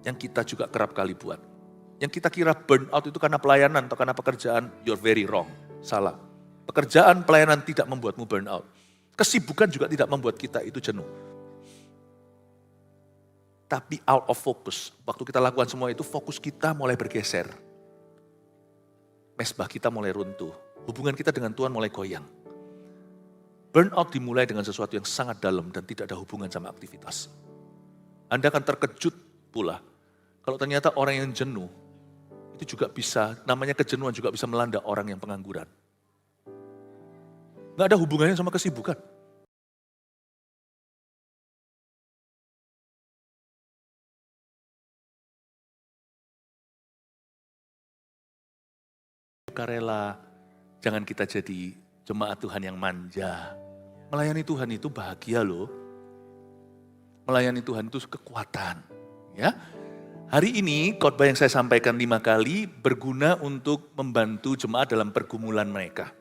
yang kita juga kerap kali buat. Yang kita kira burnout itu karena pelayanan atau karena pekerjaan, you're very wrong, salah. Pekerjaan, pelayanan tidak membuatmu burnout. Kesibukan juga tidak membuat kita itu jenuh. Tapi out of focus, waktu kita lakukan semua itu fokus kita mulai bergeser. Mesbah kita mulai runtuh, hubungan kita dengan Tuhan mulai goyang. Burnout dimulai dengan sesuatu yang sangat dalam dan tidak ada hubungan sama aktivitas. Anda akan terkejut pula kalau ternyata orang yang jenuh itu juga bisa, namanya kejenuhan juga bisa melanda orang yang pengangguran. Nggak ada hubungannya sama kesibukan. Sukarela, jangan kita jadi jemaat Tuhan yang manja. Melayani Tuhan itu bahagia loh. Melayani Tuhan itu kekuatan. Ya. Hari ini khotbah yang saya sampaikan 5 kali berguna untuk membantu jemaat dalam pergumulan mereka.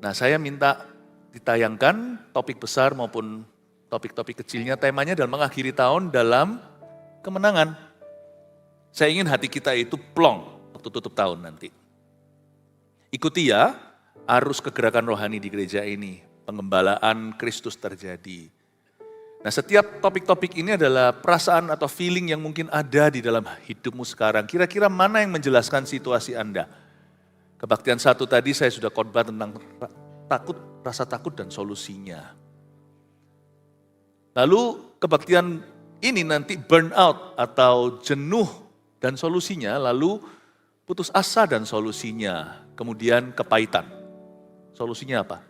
Nah, saya minta ditayangkan topik besar maupun topik-topik kecilnya, temanya dalam mengakhiri tahun dalam kemenangan. Saya ingin hati kita itu plong waktu tutup tahun nanti. Ikuti ya arus kegerakan rohani di gereja ini, pengembalaan Kristus terjadi. Nah, setiap topik-topik ini adalah perasaan atau feeling yang mungkin ada di dalam hidupmu sekarang. Kira-kira mana yang menjelaskan situasi Anda? Kebaktian 1 tadi saya sudah khotbah tentang rasa takut dan solusinya. Lalu kebaktian ini nanti burnout atau jenuh dan solusinya, lalu putus asa dan solusinya, kemudian kepahitan. Solusinya apa?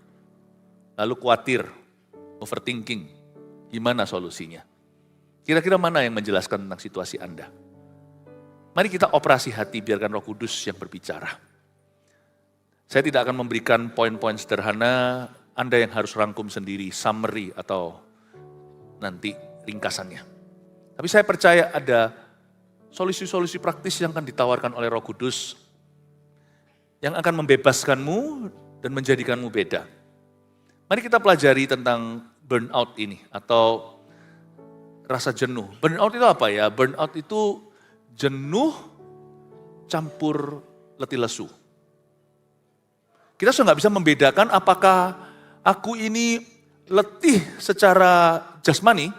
Lalu khawatir, overthinking, gimana solusinya? Kira-kira mana yang menjelaskan tentang situasi Anda? Mari kita operasi hati, biarkan Roh Kudus yang berbicara. Saya tidak akan memberikan poin-poin sederhana, Anda yang harus rangkum sendiri, summary atau nanti ringkasannya. Tapi saya percaya ada solusi-solusi praktis yang akan ditawarkan oleh Roh Kudus, yang akan membebaskanmu dan menjadikanmu beda. Mari kita pelajari tentang burnout ini atau rasa jenuh. Burnout itu apa ya? Burnout itu jenuh campur letih lesu. Kita sudah nggak bisa membedakan apakah aku ini letih secara jasmani,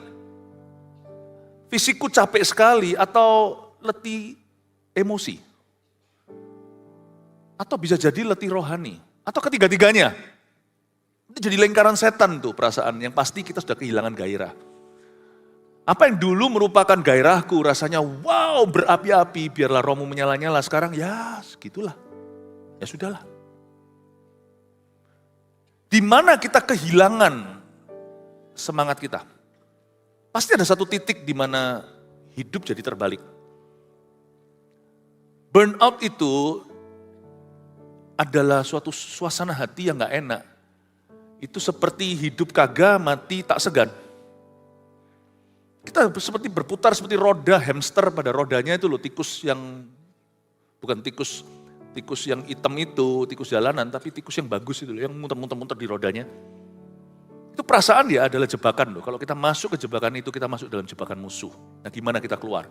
fisikku capek sekali, atau letih emosi. Atau bisa jadi letih rohani, atau ketiga-tiganya. Itu jadi lingkaran setan tuh perasaan, yang pasti kita sudah kehilangan gairah. Apa yang dulu merupakan gairahku, rasanya wow berapi-api, biarlah rohmu menyala-nyala, sekarang ya segitulah, ya sudahlah. Di mana kita kehilangan semangat kita? Pasti ada satu titik di mana hidup jadi terbalik. Burnout itu adalah suatu suasana hati yang gak enak. Itu seperti hidup kagak, mati tak segan. Kita seperti berputar seperti roda hamster, pada rodanya itu loh, tikus yang, bukan tikus yang hitam itu, tikus jalanan, tapi tikus yang bagus itu loh, yang muter-muter di rodanya. Itu perasaan dia adalah jebakan loh. Kalau kita masuk ke jebakan itu, kita masuk dalam jebakan musuh. Nah, gimana kita keluar?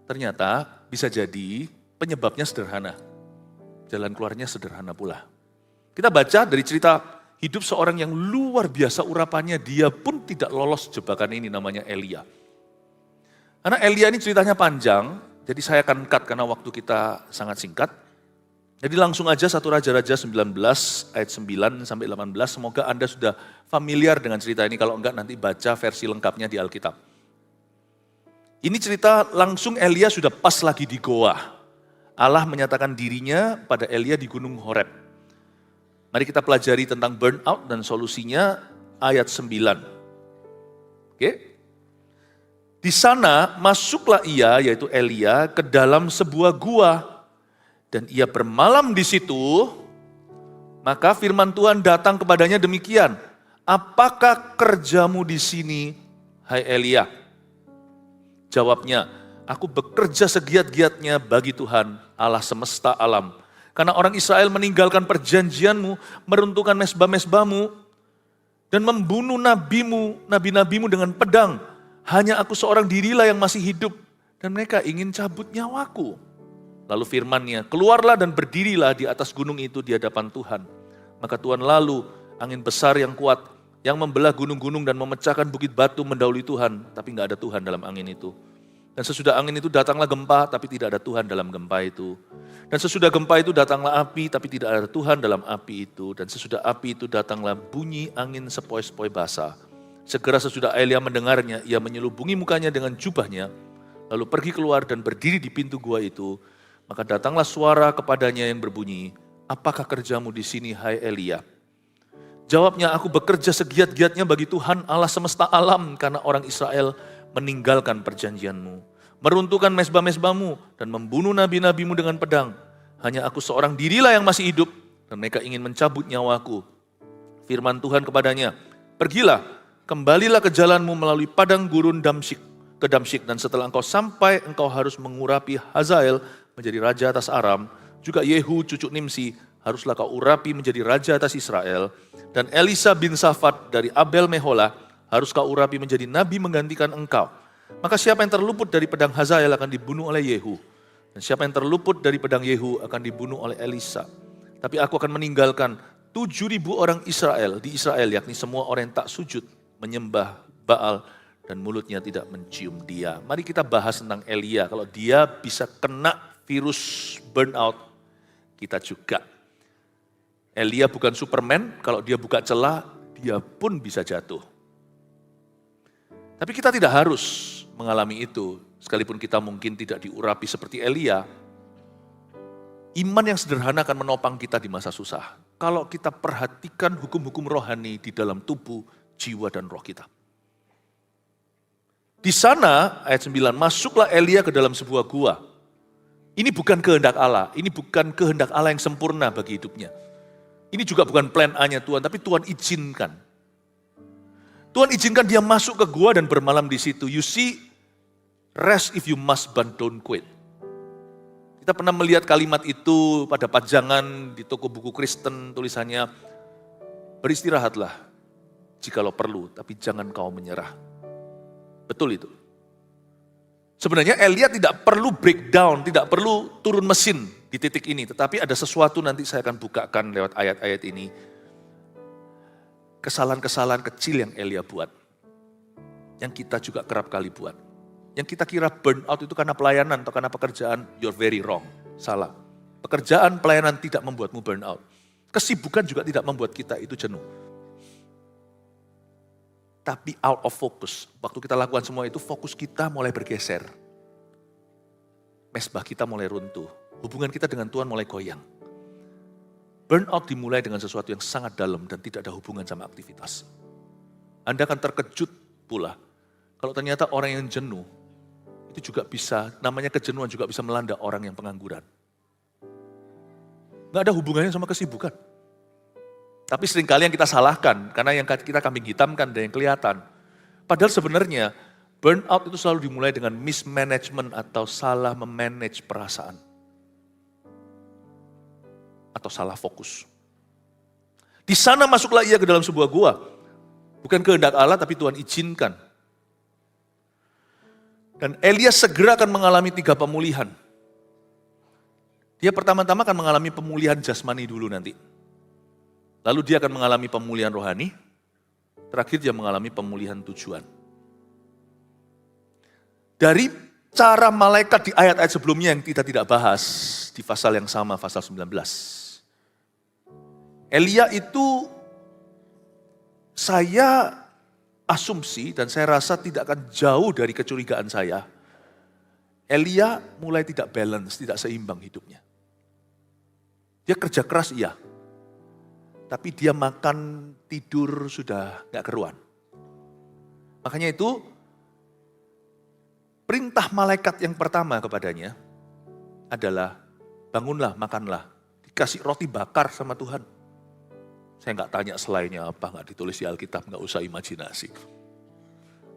Ternyata bisa jadi penyebabnya sederhana. Jalan keluarnya sederhana pula. Kita baca dari cerita hidup seorang yang luar biasa urapannya, dia pun tidak lolos jebakan ini, namanya Elia. Karena Elia ini ceritanya panjang, jadi saya akan cut karena waktu kita sangat singkat. Jadi langsung aja 1 Raja-Raja 19 ayat 9 sampai 18, semoga Anda sudah familiar dengan cerita ini, kalau enggak nanti baca versi lengkapnya di Alkitab. Ini cerita langsung Elia sudah pas lagi di goa. Allah menyatakan dirinya pada Elia di Gunung Horeb. Mari kita pelajari tentang burnout dan solusinya ayat 9. Oke? Di sana masuklah ia, yaitu Elia, ke dalam sebuah gua. Dan ia bermalam di situ, maka firman Tuhan datang kepadanya demikian. Apakah kerjamu di sini, hai Elia? Jawabnya, aku bekerja segiat-giatnya bagi Tuhan, Allah semesta alam. Karena orang Israel meninggalkan perjanjianmu, meruntuhkan mesbah-mesbahmu, dan membunuh nabimu, nabi-nabimu dengan pedang. hanya aku seorang dirilah yang masih hidup dan mereka ingin cabut nyawaku. Lalu firman-Nya, keluarlah dan berdirilah di atas gunung itu di hadapan Tuhan. Maka Tuhan lalu angin besar yang kuat yang membelah gunung-gunung dan memecahkan bukit batu mendahului Tuhan, tapi enggak ada Tuhan dalam angin itu. Dan sesudah angin itu datanglah gempa, tapi tidak ada Tuhan dalam gempa itu. Dan sesudah gempa itu datanglah api, tapi tidak ada Tuhan dalam api itu. Dan sesudah api itu datanglah bunyi angin sepoi-sepoi basah. Segera sesudah Elia mendengarnya, ia menyelubungi mukanya dengan jubahnya, lalu pergi keluar dan berdiri di pintu gua itu. Maka datanglah suara kepadanya yang berbunyi, apakah kerjamu di sini, hai Elia? Jawabnya, aku bekerja segiat-giatnya bagi Tuhan Allah semesta alam, karena orang Israel meninggalkan perjanjianmu, meruntuhkan mezbah-mezbahmu, dan membunuh nabi-nabimu dengan pedang. Hanya aku seorang dirilah yang masih hidup, dan mereka ingin mencabut nyawaku. Firman Tuhan kepadanya, pergilah, kembalilah ke jalanmu melalui padang gurun ke Damsyik, dan setelah engkau sampai, engkau harus mengurapi Hazael menjadi raja atas Aram, juga Yehu cucu Nimsi haruslah kau urapi menjadi raja atas Israel, dan Elisa bin Safat dari Abel Meholah harus kau urapi menjadi nabi menggantikan engkau. Maka siapa yang terluput dari pedang Hazael akan dibunuh oleh Yehu, dan siapa yang terluput dari pedang Yehu akan dibunuh oleh Elisa. Tapi aku akan meninggalkan 7.000 orang Israel di Israel, yakni semua orang yang tak sujud menyembah Baal dan mulutnya tidak mencium dia. Mari kita bahas tentang Elia. Kalau dia bisa kena virus burnout, kita juga. Elia bukan Superman, kalau dia buka celah, dia pun bisa jatuh. Tapi kita tidak harus mengalami itu, sekalipun kita mungkin tidak diurapi seperti Elia. Iman yang sederhana akan menopang kita di masa susah. Kalau kita perhatikan hukum-hukum rohani di dalam tubuh, jiwa dan roh kita. Di sana, ayat 9, masuklah Elia ke dalam sebuah gua. Ini bukan kehendak Allah, ini bukan kehendak Allah yang sempurna bagi hidupnya. Ini juga bukan plan A-nya Tuhan, tapi Tuhan izinkan. Tuhan izinkan dia masuk ke gua dan bermalam di situ. You see, rest if you must, but don't quit. Kita pernah melihat kalimat itu pada pajangan di toko buku Kristen, tulisannya, beristirahatlah jikalau perlu, tapi jangan kau menyerah. Betul itu. Sebenarnya Elia tidak perlu breakdown, tidak perlu turun mesin di titik ini. Tetapi ada sesuatu nanti saya akan bukakan lewat ayat-ayat ini. Kesalahan-kesalahan kecil yang Elia buat. Yang kita juga kerap kali buat. Yang kita kira burnout itu karena pelayanan atau karena pekerjaan, you're very wrong. Salah. Pekerjaan, pelayanan tidak membuatmu burnout. Kesibukan juga tidak membuat kita itu jenuh. Tapi out of focus. Waktu kita lakukan semua itu, fokus kita mulai bergeser. Mezbah kita mulai runtuh. Hubungan kita dengan Tuhan mulai goyang. Burnout dimulai dengan sesuatu yang sangat dalam dan tidak ada hubungan sama aktivitas. Anda akan terkejut pula. Kalau ternyata orang yang jenuh, itu juga bisa, namanya kejenuhan juga bisa melanda orang yang pengangguran. Nggak ada hubungannya sama kesibukan. Tapi seringkali yang kita salahkan, karena yang kita kambing hitamkan dan yang kelihatan. Padahal sebenarnya burnout itu selalu dimulai dengan mismanagement atau salah memanage perasaan. Atau salah fokus. Di sana masuklah ia ke dalam sebuah gua. Bukan kehendak Allah tapi Tuhan izinkan. Dan Elia segera akan mengalami 3 pemulihan. Dia pertama-tama akan mengalami pemulihan jasmani dulu nanti. Lalu dia akan mengalami pemulihan rohani, terakhir dia mengalami pemulihan tujuan. Dari cara malaikat di ayat-ayat sebelumnya yang kita tidak bahas, di pasal yang sama, pasal 19. Elia itu saya asumsi dan saya rasa tidak akan jauh dari kecurigaan saya. Elia mulai tidak balance, tidak seimbang hidupnya. Dia kerja keras iya. Tapi dia makan, tidur sudah gak keruan. Makanya itu, perintah malaikat yang pertama kepadanya adalah, bangunlah, makanlah. Dikasih roti bakar sama Tuhan. Saya gak tanya selainnya apa, gak ditulis di Alkitab, gak usah imajinasi.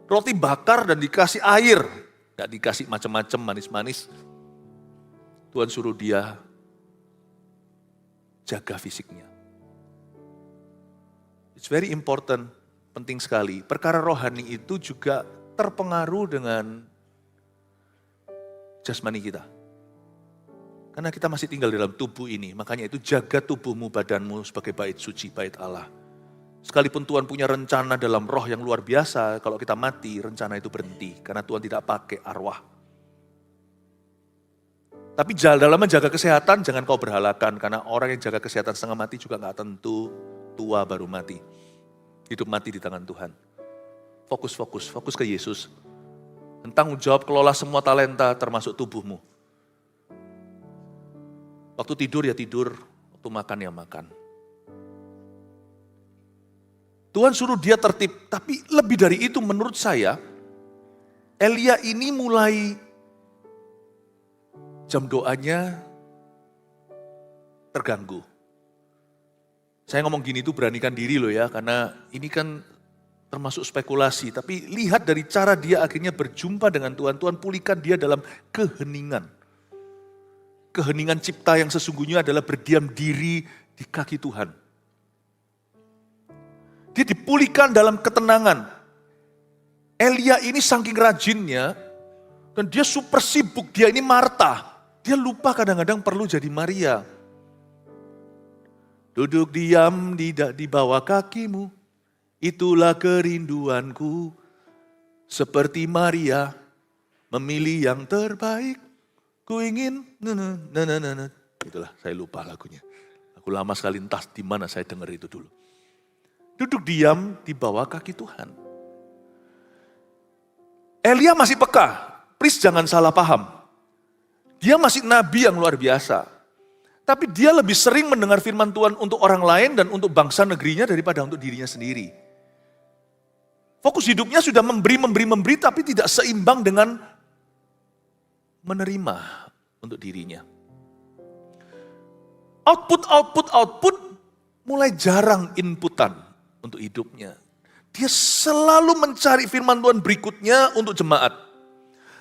Roti bakar dan dikasih air. Gak dikasih macam-macam manis-manis. Tuhan suruh dia jaga fisiknya. It's very important, penting sekali. Perkara rohani itu juga terpengaruh dengan jasmani kita. Karena kita masih tinggal dalam tubuh ini, makanya itu jaga tubuhmu, badanmu sebagai bait suci, bait Allah. Sekalipun Tuhan punya rencana dalam roh yang luar biasa, kalau kita mati, rencana itu berhenti. Karena Tuhan tidak pakai arwah. Tapi dalam menjaga kesehatan, jangan kau berhalakan. Karena orang yang jaga kesehatan setengah mati juga gak tentu tua baru mati. Hidup mati di tangan Tuhan. Fokus ke Yesus. Tanggung jawab kelola semua talenta termasuk tubuhmu. Waktu tidur ya tidur, waktu makan ya makan. Tuhan suruh dia tertib, tapi lebih dari itu menurut saya, Elia ini mulai jam doanya terganggu. Saya ngomong gini tuh beranikan diri loh ya, karena ini kan termasuk spekulasi. Tapi lihat dari cara dia akhirnya berjumpa dengan Tuhan, Tuhan pulihkan dia dalam keheningan. Keheningan cipta yang sesungguhnya adalah berdiam diri di kaki Tuhan. Dia dipulihkan dalam ketenangan. Elia ini saking rajinnya, dan dia super sibuk, dia ini Marta. Dia lupa kadang-kadang perlu jadi Maria. Duduk diam di bawah kakimu, itulah kerinduanku. Seperti Maria, memilih yang terbaik. Ku ingin, itulah saya lupa lagunya. Aku lama sekali entah di mana saya dengar itu dulu. Duduk diam di bawah kaki Tuhan. Elia masih peka, please jangan salah paham. Dia masih nabi yang luar biasa. Tapi dia lebih sering mendengar firman Tuhan untuk orang lain dan untuk bangsa negerinya daripada untuk dirinya sendiri. Fokus hidupnya sudah memberi, tapi tidak seimbang dengan menerima untuk dirinya. Output, mulai jarang inputan untuk hidupnya. Dia selalu mencari firman Tuhan berikutnya untuk jemaat.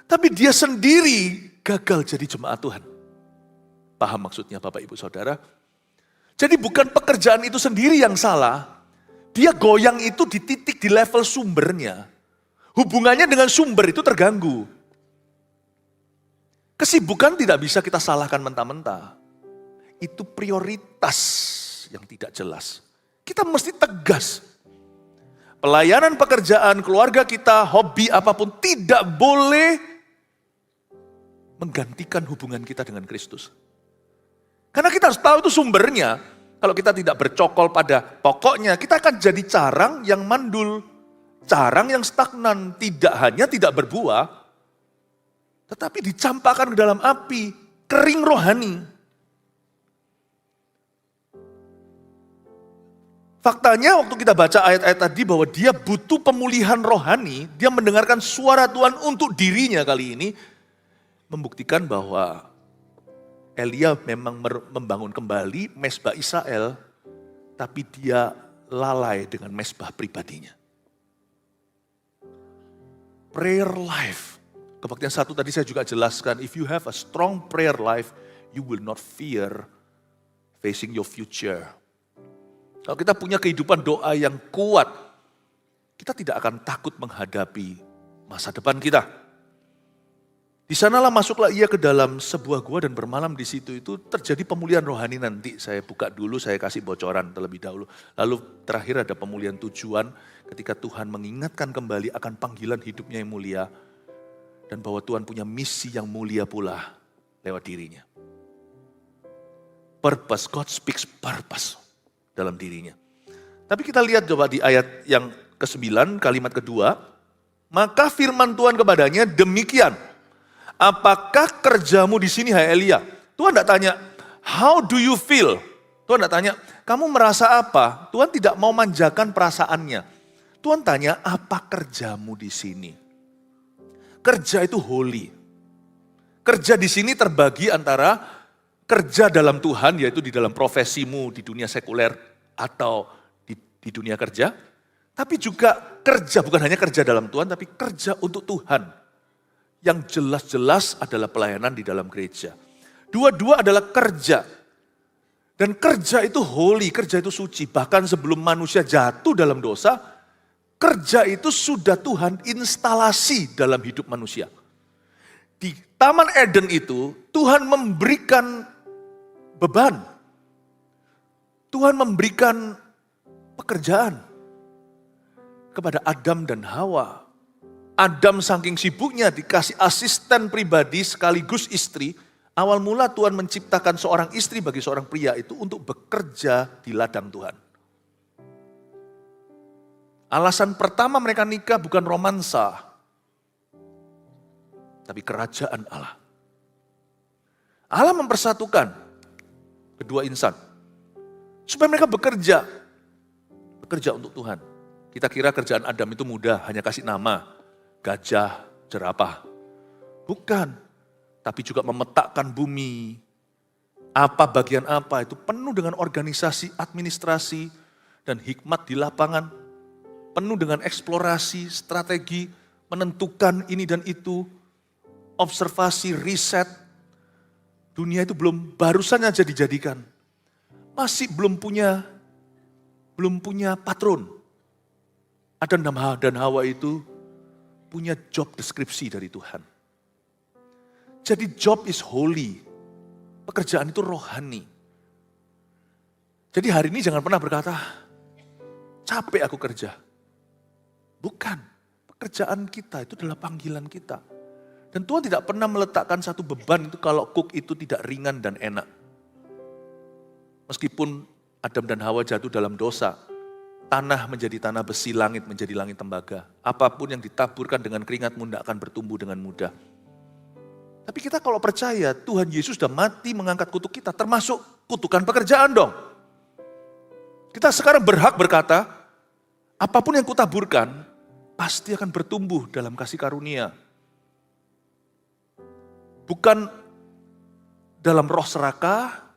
Tapi dia sendiri gagal jadi jemaat Tuhan. Paham maksudnya Bapak Ibu Saudara? Jadi bukan pekerjaan itu sendiri yang salah. Dia goyang itu di titik di level sumbernya. Hubungannya dengan sumber itu terganggu. Kesibukan tidak bisa kita salahkan mentah-mentah. Itu prioritas yang tidak jelas. Kita mesti tegas. Pelayanan pekerjaan, keluarga kita, hobi apapun tidak boleh menggantikan hubungan kita dengan Kristus. Karena kita harus tahu itu sumbernya. Kalau kita tidak bercokol pada pokoknya, kita akan jadi carang yang mandul. Carang yang stagnan, tidak hanya tidak berbuah, tetapi dicampakkan ke dalam api, kering rohani. Faktanya waktu kita baca ayat-ayat tadi bahwa dia butuh pemulihan rohani, dia mendengarkan suara Tuhan untuk dirinya kali ini, membuktikan bahwa Elia memang membangun kembali mezbah Israel, tapi dia lalai dengan mezbah pribadinya. Prayer life. Kebaktian 1 tadi saya juga jelaskan, if you have a strong prayer life, you will not fear facing your future. Kalau kita punya kehidupan doa yang kuat, kita tidak akan takut menghadapi masa depan kita. Di sanalah masuklah ia ke dalam sebuah gua dan bermalam di situ. Itu terjadi pemulihan rohani nanti. Saya buka dulu, saya kasih bocoran terlebih dahulu. Lalu terakhir ada pemulihan tujuan ketika Tuhan mengingatkan kembali akan panggilan hidupnya yang mulia. Dan bahwa Tuhan punya misi yang mulia pula lewat dirinya. Purpose, God speaks purpose dalam dirinya. Tapi kita lihat coba di ayat yang ke-9, kalimat kedua. Maka firman Tuhan kepadanya demikian. Apakah kerjamu di sini hai Elia? Tuhan tidak tanya, how do you feel? Tuhan tidak tanya, kamu merasa apa? Tuhan tidak mau manjakan perasaannya. Tuhan tanya, apa kerjamu di sini? Kerja itu holy. Kerja di sini terbagi antara kerja dalam Tuhan, yaitu di dalam profesimu di dunia sekuler atau di dunia kerja. Tapi juga kerja, bukan hanya kerja dalam Tuhan, tapi kerja untuk Tuhan. Yang jelas-jelas adalah pelayanan di dalam gereja. Dua-dua adalah kerja. Dan kerja itu holy, kerja itu suci. Bahkan sebelum manusia jatuh dalam dosa, Kerja itu sudah Tuhan instalasi dalam hidup manusia. Di Taman Eden itu Tuhan memberikan beban. Tuhan memberikan pekerjaan kepada Adam dan Hawa. Adam saking sibuknya dikasih asisten pribadi sekaligus istri. Awal mula Tuhan menciptakan seorang istri bagi seorang pria itu untuk bekerja di ladang Tuhan. Alasan pertama mereka nikah bukan romansa, tapi kerajaan Allah. Allah mempersatukan kedua insan, supaya mereka bekerja untuk Tuhan. Kita kira kerjaan Adam itu mudah, hanya kasih nama, gajah, jerapah. Bukan, tapi juga memetakkan bumi, apa bagian apa, itu penuh dengan organisasi, administrasi, dan hikmat di lapangan. Penuh dengan eksplorasi, strategi, menentukan ini dan itu, observasi, riset. Dunia itu barusan aja dijadikan. Masih belum punya patron. Adam dan Hawa itu punya job deskripsi dari Tuhan. Jadi job is holy. Pekerjaan itu rohani. Jadi hari ini jangan pernah berkata, capek aku kerja. Bukan, pekerjaan kita itu adalah panggilan kita. Dan Tuhan tidak pernah meletakkan satu beban itu kalau cook itu tidak ringan dan enak. Meskipun Adam dan Hawa jatuh dalam dosa, tanah menjadi tanah besi, langit menjadi langit tembaga. Apapun yang ditaburkan dengan keringatmu tidak akan bertumbuh dengan mudah. Tapi kita kalau percaya Tuhan Yesus sudah mati mengangkat kutuk kita, termasuk kutukan pekerjaan dong. Kita sekarang berhak berkata, apapun yang kutaburkan, pasti akan bertumbuh dalam kasih karunia. Bukan dalam roh serakah,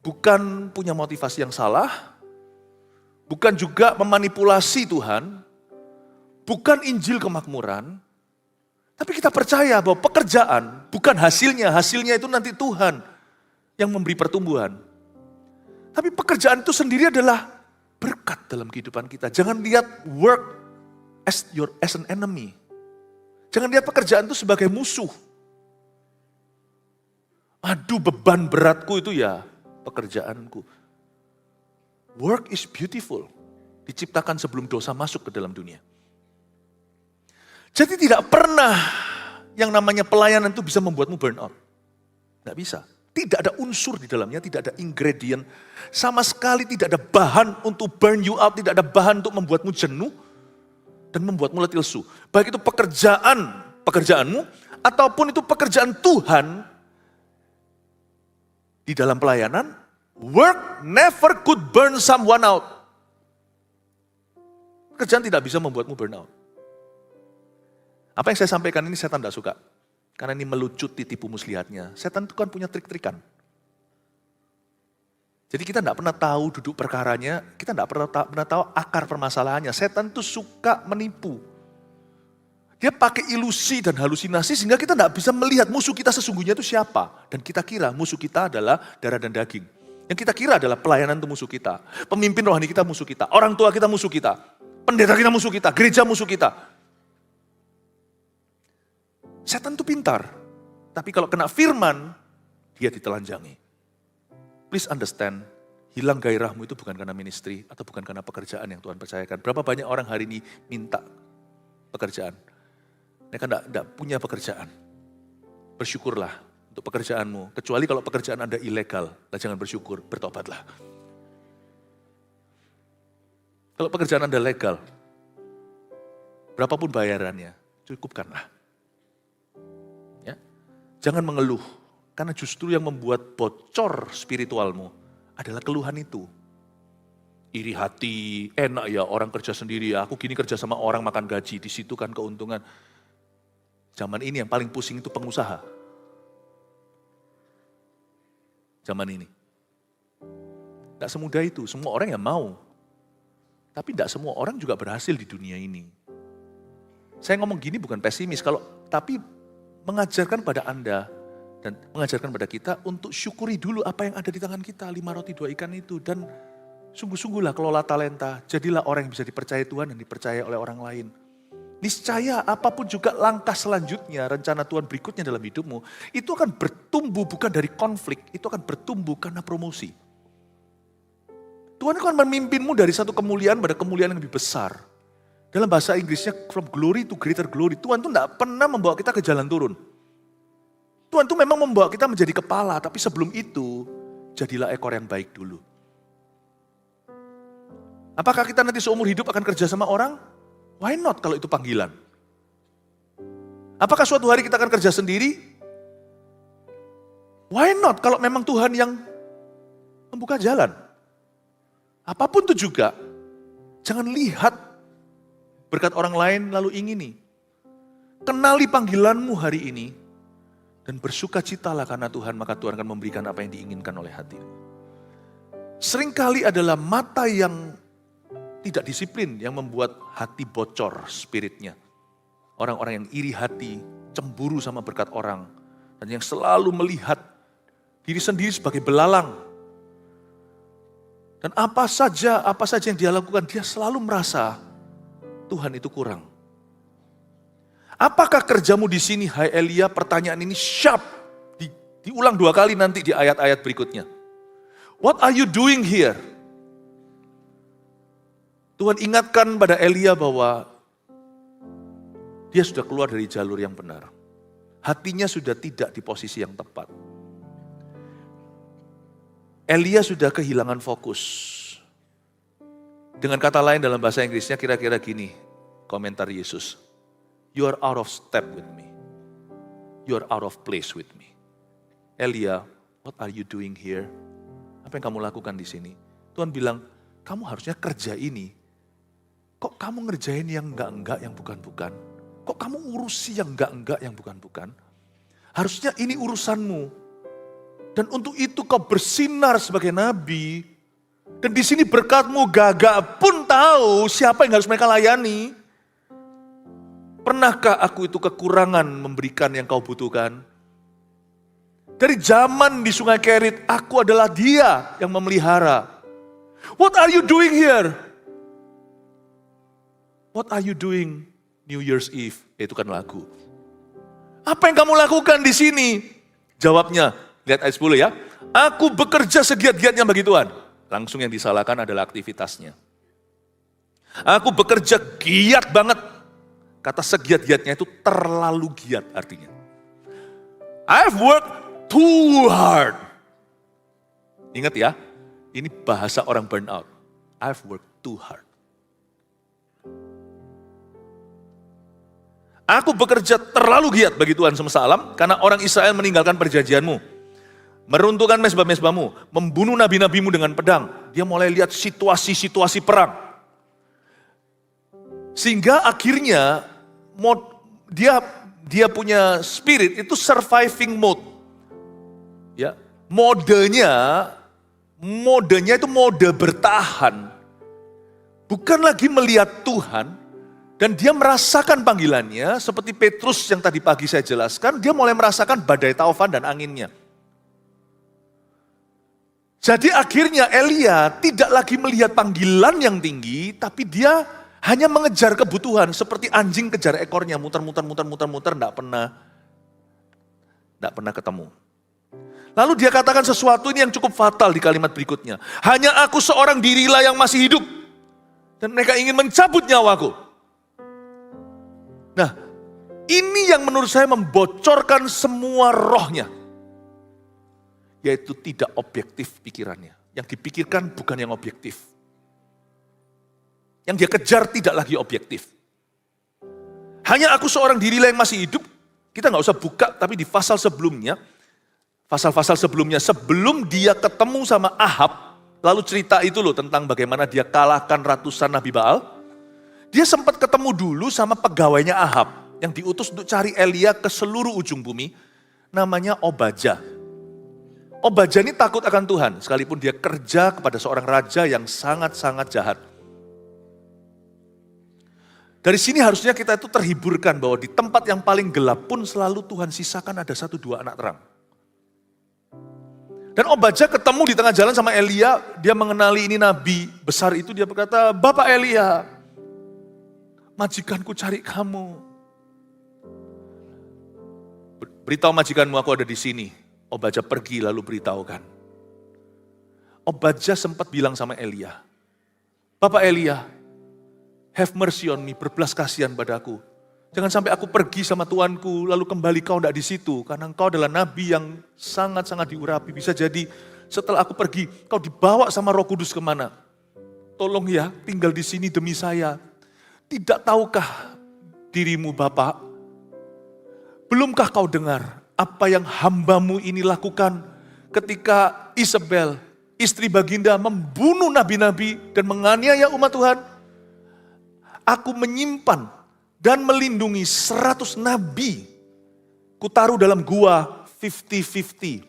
bukan punya motivasi yang salah, bukan juga memanipulasi Tuhan, bukan Injil kemakmuran, tapi kita percaya bahwa pekerjaan bukan hasilnya itu nanti Tuhan yang memberi pertumbuhan. Tapi pekerjaan itu sendiri adalah berkat dalam kehidupan kita. Jangan lihat work as an enemy. Jangan lihat pekerjaan itu sebagai musuh. Aduh, beban beratku itu ya pekerjaanku. Work is beautiful. Diciptakan sebelum dosa masuk ke dalam dunia. Jadi tidak pernah yang namanya pelayanan itu bisa membuatmu burn out. Tidak bisa. Tidak ada unsur di dalamnya, tidak ada ingredient. Sama sekali tidak ada bahan untuk burn you out, tidak ada bahan untuk membuatmu jenuh dan membuatmu letih lesu. Baik itu pekerjaanmu, ataupun itu pekerjaan Tuhan di dalam pelayanan, work never could burn someone out. Pekerjaan tidak bisa membuatmu burn out. Apa yang saya sampaikan ini setan tidak suka. Karena ini melucuti tipu muslihatnya. Setan itu kan punya trik-trikan. Jadi kita tidak pernah tahu duduk perkaranya, kita tidak pernah tahu akar permasalahannya. Setan itu suka menipu. Dia pakai ilusi dan halusinasi sehingga kita tidak bisa melihat musuh kita sesungguhnya itu siapa. Dan kita kira musuh kita adalah darah dan daging. Yang kita kira adalah pelayanan itu musuh kita. Pemimpin rohani kita musuh kita. Orang tua kita musuh kita. Pendeta kita musuh kita. Gereja musuh kita. Setan itu pintar. Tapi kalau kena firman, dia ditelanjangi. Please understand, hilang gairahmu itu bukan karena ministry atau bukan karena pekerjaan yang Tuhan percayakan. Berapa banyak orang hari ini minta pekerjaan. Mereka tidak punya pekerjaan. Bersyukurlah untuk pekerjaanmu. Kecuali kalau pekerjaan Anda ilegal, jangan bersyukur, bertobatlah. Kalau pekerjaan Anda legal, berapapun bayarannya, cukupkanlah. Ya. Jangan mengeluh. Karena justru yang membuat bocor spiritualmu adalah keluhan itu. Iri hati, enak ya orang kerja sendiri ya, aku gini kerja sama orang makan gaji, di situ kan keuntungan. Zaman ini yang paling pusing itu pengusaha. Zaman ini. Tidak semudah itu, semua orang yang mau. Tapi tidak semua orang juga berhasil di dunia ini. Saya ngomong gini bukan pesimis, tapi mengajarkan pada Anda, dan mengajarkan pada kita untuk syukuri dulu apa yang ada di tangan kita, 5 roti 2 ikan itu. Dan Sungguh-sungguhlah kelola talenta, jadilah orang yang bisa dipercaya Tuhan dan dipercaya oleh orang lain. Niscaya apapun juga langkah selanjutnya, rencana Tuhan berikutnya dalam hidupmu, itu akan bertumbuh bukan dari konflik, itu akan bertumbuh karena promosi. Tuhan akan memimpinmu dari satu kemuliaan pada kemuliaan yang lebih besar. Dalam bahasa Inggrisnya, from glory to greater glory. Tuhan itu tidak pernah membawa kita ke jalan turun. Tuhan itu memang membawa kita menjadi kepala, tapi sebelum itu, jadilah ekor yang baik dulu. Apakah kita nanti seumur hidup akan kerja sama orang? Why not kalau itu panggilan? Apakah suatu hari kita akan kerja sendiri? Why not kalau memang Tuhan yang membuka jalan? Apapun itu juga, jangan lihat berkat orang lain lalu ingini. Kenali panggilanmu hari ini dan bersukacitalah karena Tuhan, maka Tuhan akan memberikan apa yang diinginkan oleh hatimu. Seringkali adalah mata yang tidak disiplin yang membuat hati bocor spiritnya. Orang-orang yang iri hati, cemburu sama berkat orang, dan yang selalu melihat diri sendiri sebagai belalang. Dan apa saja yang dia lakukan, dia selalu merasa Tuhan itu kurang. Apakah kerjamu di sini, hai Elia? Pertanyaan ini sharp. Diulang 2 kali nanti di ayat-ayat berikutnya. What are you doing here? Tuhan ingatkan pada Elia bahwa dia sudah keluar dari jalur yang benar. Hatinya sudah tidak di posisi yang tepat. Elia sudah kehilangan fokus. Dengan kata lain dalam bahasa Inggrisnya kira-kira gini, komentar Yesus. You are out of step with me. You are out of place with me. Elia, what are you doing here? Apa yang kamu lakukan di sini? Tuhan bilang, kamu harusnya kerja ini. Kok kamu ngerjain yang enggak-enggak, yang bukan-bukan? Kok kamu urusi yang enggak-enggak, yang bukan-bukan? Harusnya ini urusanmu. Dan untuk itu kau bersinar sebagai nabi. Dan di sini berkatmu gagak pun tahu siapa yang harus mereka layani. Pernahkah aku itu kekurangan memberikan yang kau butuhkan? Dari zaman di Sungai Kerit, aku adalah dia yang memelihara. What are you doing here? What are you doing New Year's Eve? Itu kan lagu. Apa yang kamu lakukan di sini? Jawabnya, lihat ayat 10 ya. Aku bekerja segiat-giatnya bagi Tuhan. Langsung yang disalahkan adalah aktivitasnya. Aku bekerja giat banget. Kata segiat-giatnya itu terlalu giat artinya. I've worked too hard. Ingat ya, ini bahasa orang burnout. I've worked too hard. Aku bekerja terlalu giat bagi Tuhan semesta alam, karena orang Israel meninggalkan perjanjianmu. Meruntuhkan mezbah-mezbahmu, membunuh nabi-nabimu dengan pedang. Dia mulai lihat situasi-situasi perang. Sehingga akhirnya dia punya spirit itu surviving mode. Ya, modenya itu mode bertahan. Bukan lagi melihat Tuhan. Dan dia merasakan panggilannya, seperti Petrus yang tadi pagi saya jelaskan, dia mulai merasakan badai taufan dan anginnya. Jadi akhirnya Elia tidak lagi melihat panggilan yang tinggi, tapi dia hanya mengejar kebutuhan, seperti anjing kejar ekornya, muter-muter, enggak pernah ketemu. Lalu dia katakan sesuatu ini yang cukup fatal di kalimat berikutnya. Hanya aku seorang dirilah yang masih hidup, dan mereka ingin mencabut nyawaku. Nah, ini yang menurut saya membocorkan semua rohnya. Yaitu tidak objektif pikirannya. Yang dipikirkan bukan yang objektif. Yang dia kejar tidak lagi objektif. Hanya aku seorang dirilah yang masih hidup. Kita nggak usah buka, tapi di pasal sebelumnya, sebelum dia ketemu sama Ahab, lalu cerita itu loh tentang bagaimana dia kalahkan ratusan Nabi Baal. Dia sempat ketemu dulu sama pegawainya Ahab yang diutus untuk cari Elia ke seluruh ujung bumi, namanya Obadja. Obadja ini takut akan Tuhan, sekalipun dia kerja kepada seorang raja yang sangat-sangat jahat. Dari sini harusnya kita itu terhiburkan bahwa di tempat yang paling gelap pun selalu Tuhan sisakan ada 1-2 anak terang. Dan Obadja ketemu di tengah jalan sama Elia, dia mengenali ini nabi besar itu, dia berkata, Bapak Elia, majikanku cari kamu. Beritahu majikanmu aku ada di sini. Obadja pergi lalu beritahukan. Obadja sempat bilang sama Elia, Bapak Elia, have mercy on me, berbelas kasihan padaku. Jangan sampai aku pergi sama Tuanku, lalu kembali kau tidak di situ. Karena engkau adalah nabi yang sangat-sangat diurapi. Bisa jadi setelah aku pergi, kau dibawa sama Roh Kudus kemana. Tolong ya, tinggal di sini demi saya. Tidak tahukah dirimu Bapak? Belumkah kau dengar apa yang hambamu ini lakukan ketika Isabel, istri baginda, membunuh nabi-nabi dan menganiaya umat Tuhan? Aku menyimpan dan melindungi 100 nabi. Kutaruh dalam gua 50-50.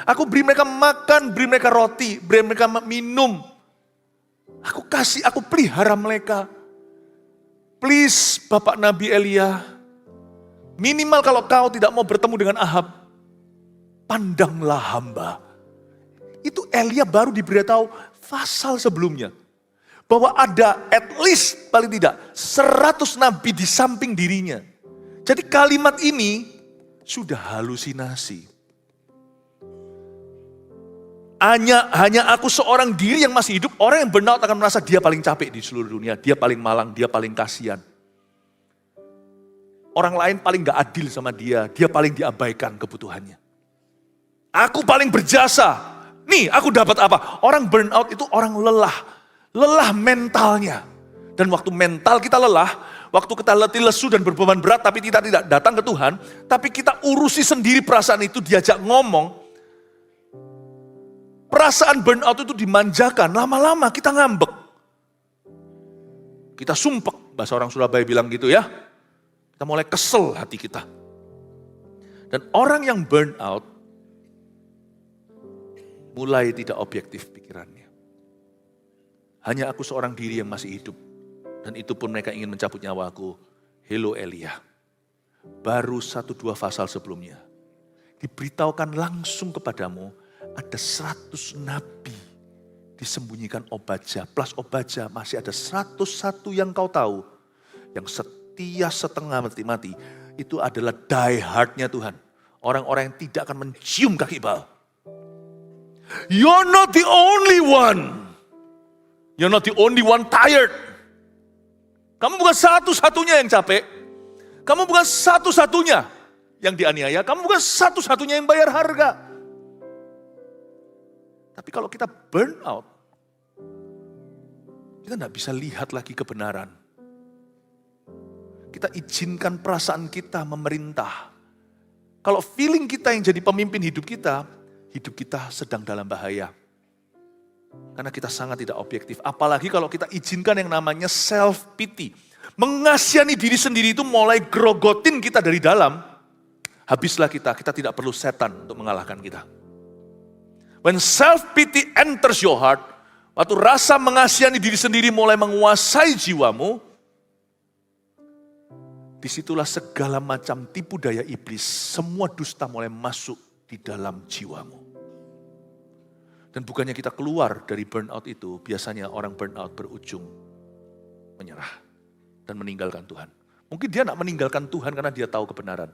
Aku beri mereka makan, beri mereka roti, beri mereka minum. Aku pelihara mereka. Please Bapak Nabi Elia, minimal kalau kau tidak mau bertemu dengan Ahab, pandanglah hamba. Itu Elia baru diberitahu pasal sebelumnya. Bahwa ada at least paling tidak 100 nabi di samping dirinya. Jadi kalimat ini sudah halusinasi. Hanya aku seorang diri yang masih hidup, orang yang burnout akan merasa dia paling capek di seluruh dunia. Dia paling malang, dia paling kasihan. Orang lain paling gak adil sama dia paling diabaikan kebutuhannya. Aku paling berjasa, nih aku dapat apa? Orang burnout itu orang lelah mentalnya. Dan waktu mental kita lelah, waktu kita letih lesu dan berbeban berat tapi kita tidak datang ke Tuhan, tapi kita urusi sendiri perasaan itu, diajak ngomong, perasaan burnout itu dimanjakan, lama-lama kita ngambek. Kita sumpek, bahasa orang Surabaya bilang gitu ya. Kita mulai kesel hati kita. Dan orang yang burnout mulai tidak objektif pikirannya. Hanya aku seorang diri yang masih hidup. Dan itu pun mereka ingin mencabut nyawaku. Hello Elia. Baru 1-2 pasal sebelumnya. Diberitahukan langsung kepadamu. Ada 100 nabi disembunyikan Obadja. Plus Obadja masih ada 101 yang kau tahu. Yang setia setengah mati-mati. Itu adalah die hard-nya Tuhan. Orang-orang yang tidak akan mencium kaki bal. You're not the only one. You're not the only one tired. Kamu bukan satu-satunya yang capek. Kamu bukan satu-satunya yang dianiaya. Kamu bukan satu-satunya yang bayar harga. Tapi kalau kita burn out, kita tidak bisa lihat lagi kebenaran. Kita izinkan perasaan kita memerintah. Kalau feeling kita yang jadi pemimpin hidup kita sedang dalam bahaya. Karena kita sangat tidak objektif. Apalagi kalau kita izinkan yang namanya self-pity. Mengasihani diri sendiri itu mulai grogotin kita dari dalam. Habislah kita tidak perlu setan untuk mengalahkan kita. When self-pity enters your heart, waktu rasa mengasihani diri sendiri mulai menguasai jiwamu, disitulah segala macam tipu daya iblis, semua dusta mulai masuk di dalam jiwamu. Dan bukannya kita keluar dari burnout itu, biasanya orang burnout berujung menyerah dan meninggalkan Tuhan. Mungkin dia tidak meninggalkan Tuhan karena dia tahu kebenaran.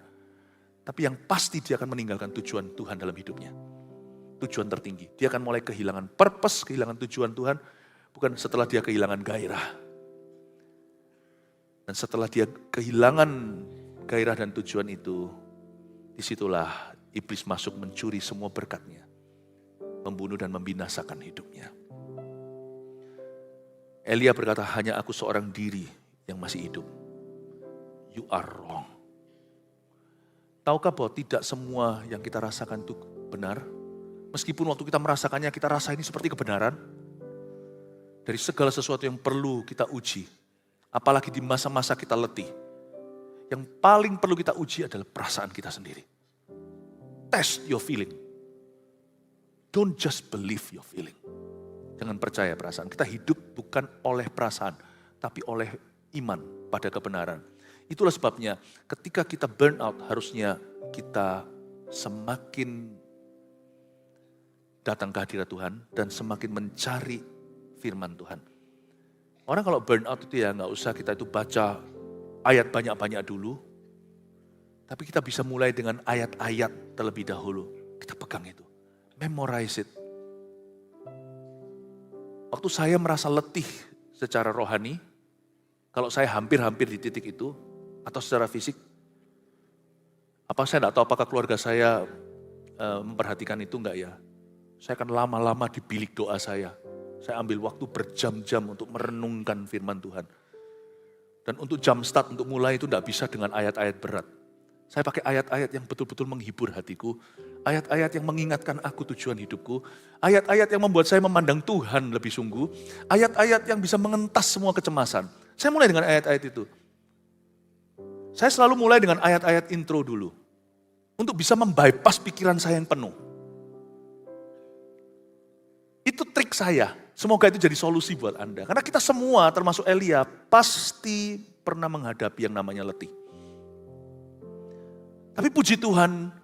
Tapi yang pasti dia akan meninggalkan tujuan Tuhan dalam hidupnya. Tujuan tertinggi. Dia akan mulai kehilangan purpose, kehilangan tujuan Tuhan. Bukan setelah dia kehilangan gairah. Dan setelah dia kehilangan gairah dan tujuan itu, disitulah iblis masuk mencuri semua berkatnya. Membunuh dan membinasakan hidupnya. Elia berkata, hanya aku seorang diri yang masih hidup. You are wrong. Tahukah bahwa tidak semua yang kita rasakan itu benar? Meskipun waktu kita merasakannya, kita rasa ini seperti kebenaran. Dari segala sesuatu yang perlu kita uji. Apalagi di masa-masa kita letih. Yang paling perlu kita uji adalah perasaan kita sendiri. Test your feeling. Don't just believe your feeling. Jangan percaya perasaan. Kita hidup bukan oleh perasaan, tapi oleh iman pada kebenaran. Itulah sebabnya ketika kita burn out, harusnya kita semakin datang ke hadirat Tuhan dan semakin mencari firman Tuhan. Orang kalau burnout itu ya nggak usah kita itu baca ayat banyak-banyak dulu. Tapi kita bisa mulai dengan ayat-ayat terlebih dahulu. Kita pegang itu. Memorize it. Waktu saya merasa letih secara rohani, kalau saya hampir-hampir di titik itu, atau secara fisik, saya tidak tahu apakah keluarga saya memperhatikan itu enggak ya. Saya akan lama-lama di bilik doa saya. Saya ambil waktu berjam-jam untuk merenungkan firman Tuhan. Dan untuk jam start, untuk mulai itu tidak bisa dengan ayat-ayat berat. Saya pakai ayat-ayat yang betul-betul menghibur hatiku. Ayat-ayat yang mengingatkan aku tujuan hidupku. Ayat-ayat yang membuat saya memandang Tuhan lebih sungguh. Ayat-ayat yang bisa mengentas semua kecemasan. Saya mulai dengan ayat-ayat itu. Saya selalu mulai dengan ayat-ayat intro dulu. Untuk bisa membypass pikiran saya yang penuh. Itu trik saya. Semoga itu jadi solusi buat Anda. Karena kita semua termasuk Elia pasti pernah menghadapi yang namanya letih. Tapi puji Tuhan,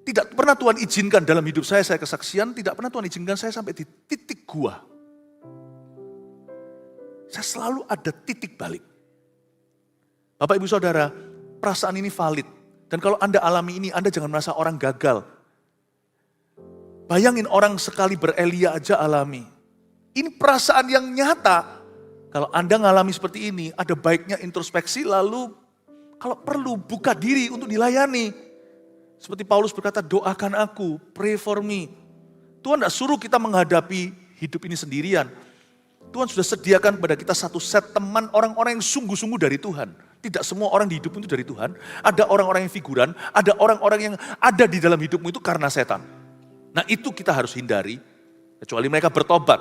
tidak pernah Tuhan izinkan dalam hidup saya kesaksian, tidak pernah Tuhan izinkan saya sampai di titik gua. Saya selalu ada titik balik. Bapak Ibu Saudara, perasaan ini valid. Dan kalau Anda alami ini, Anda jangan merasa orang gagal. Bayangin orang sekali berelia aja alami. Ini perasaan yang nyata. Kalau Anda ngalami seperti ini, ada baiknya introspeksi lalu kalau perlu buka diri untuk dilayani. Seperti Paulus berkata, doakan aku, pray for me. Tuhan tidak suruh kita menghadapi hidup ini sendirian. Tuhan sudah sediakan kepada kita satu set teman orang-orang yang sungguh-sungguh dari Tuhan. Tidak semua orang di hidupmu itu dari Tuhan. Ada orang-orang yang figuran, ada orang-orang yang ada di dalam hidupmu itu karena setan. Nah itu kita harus hindari, kecuali mereka bertobat.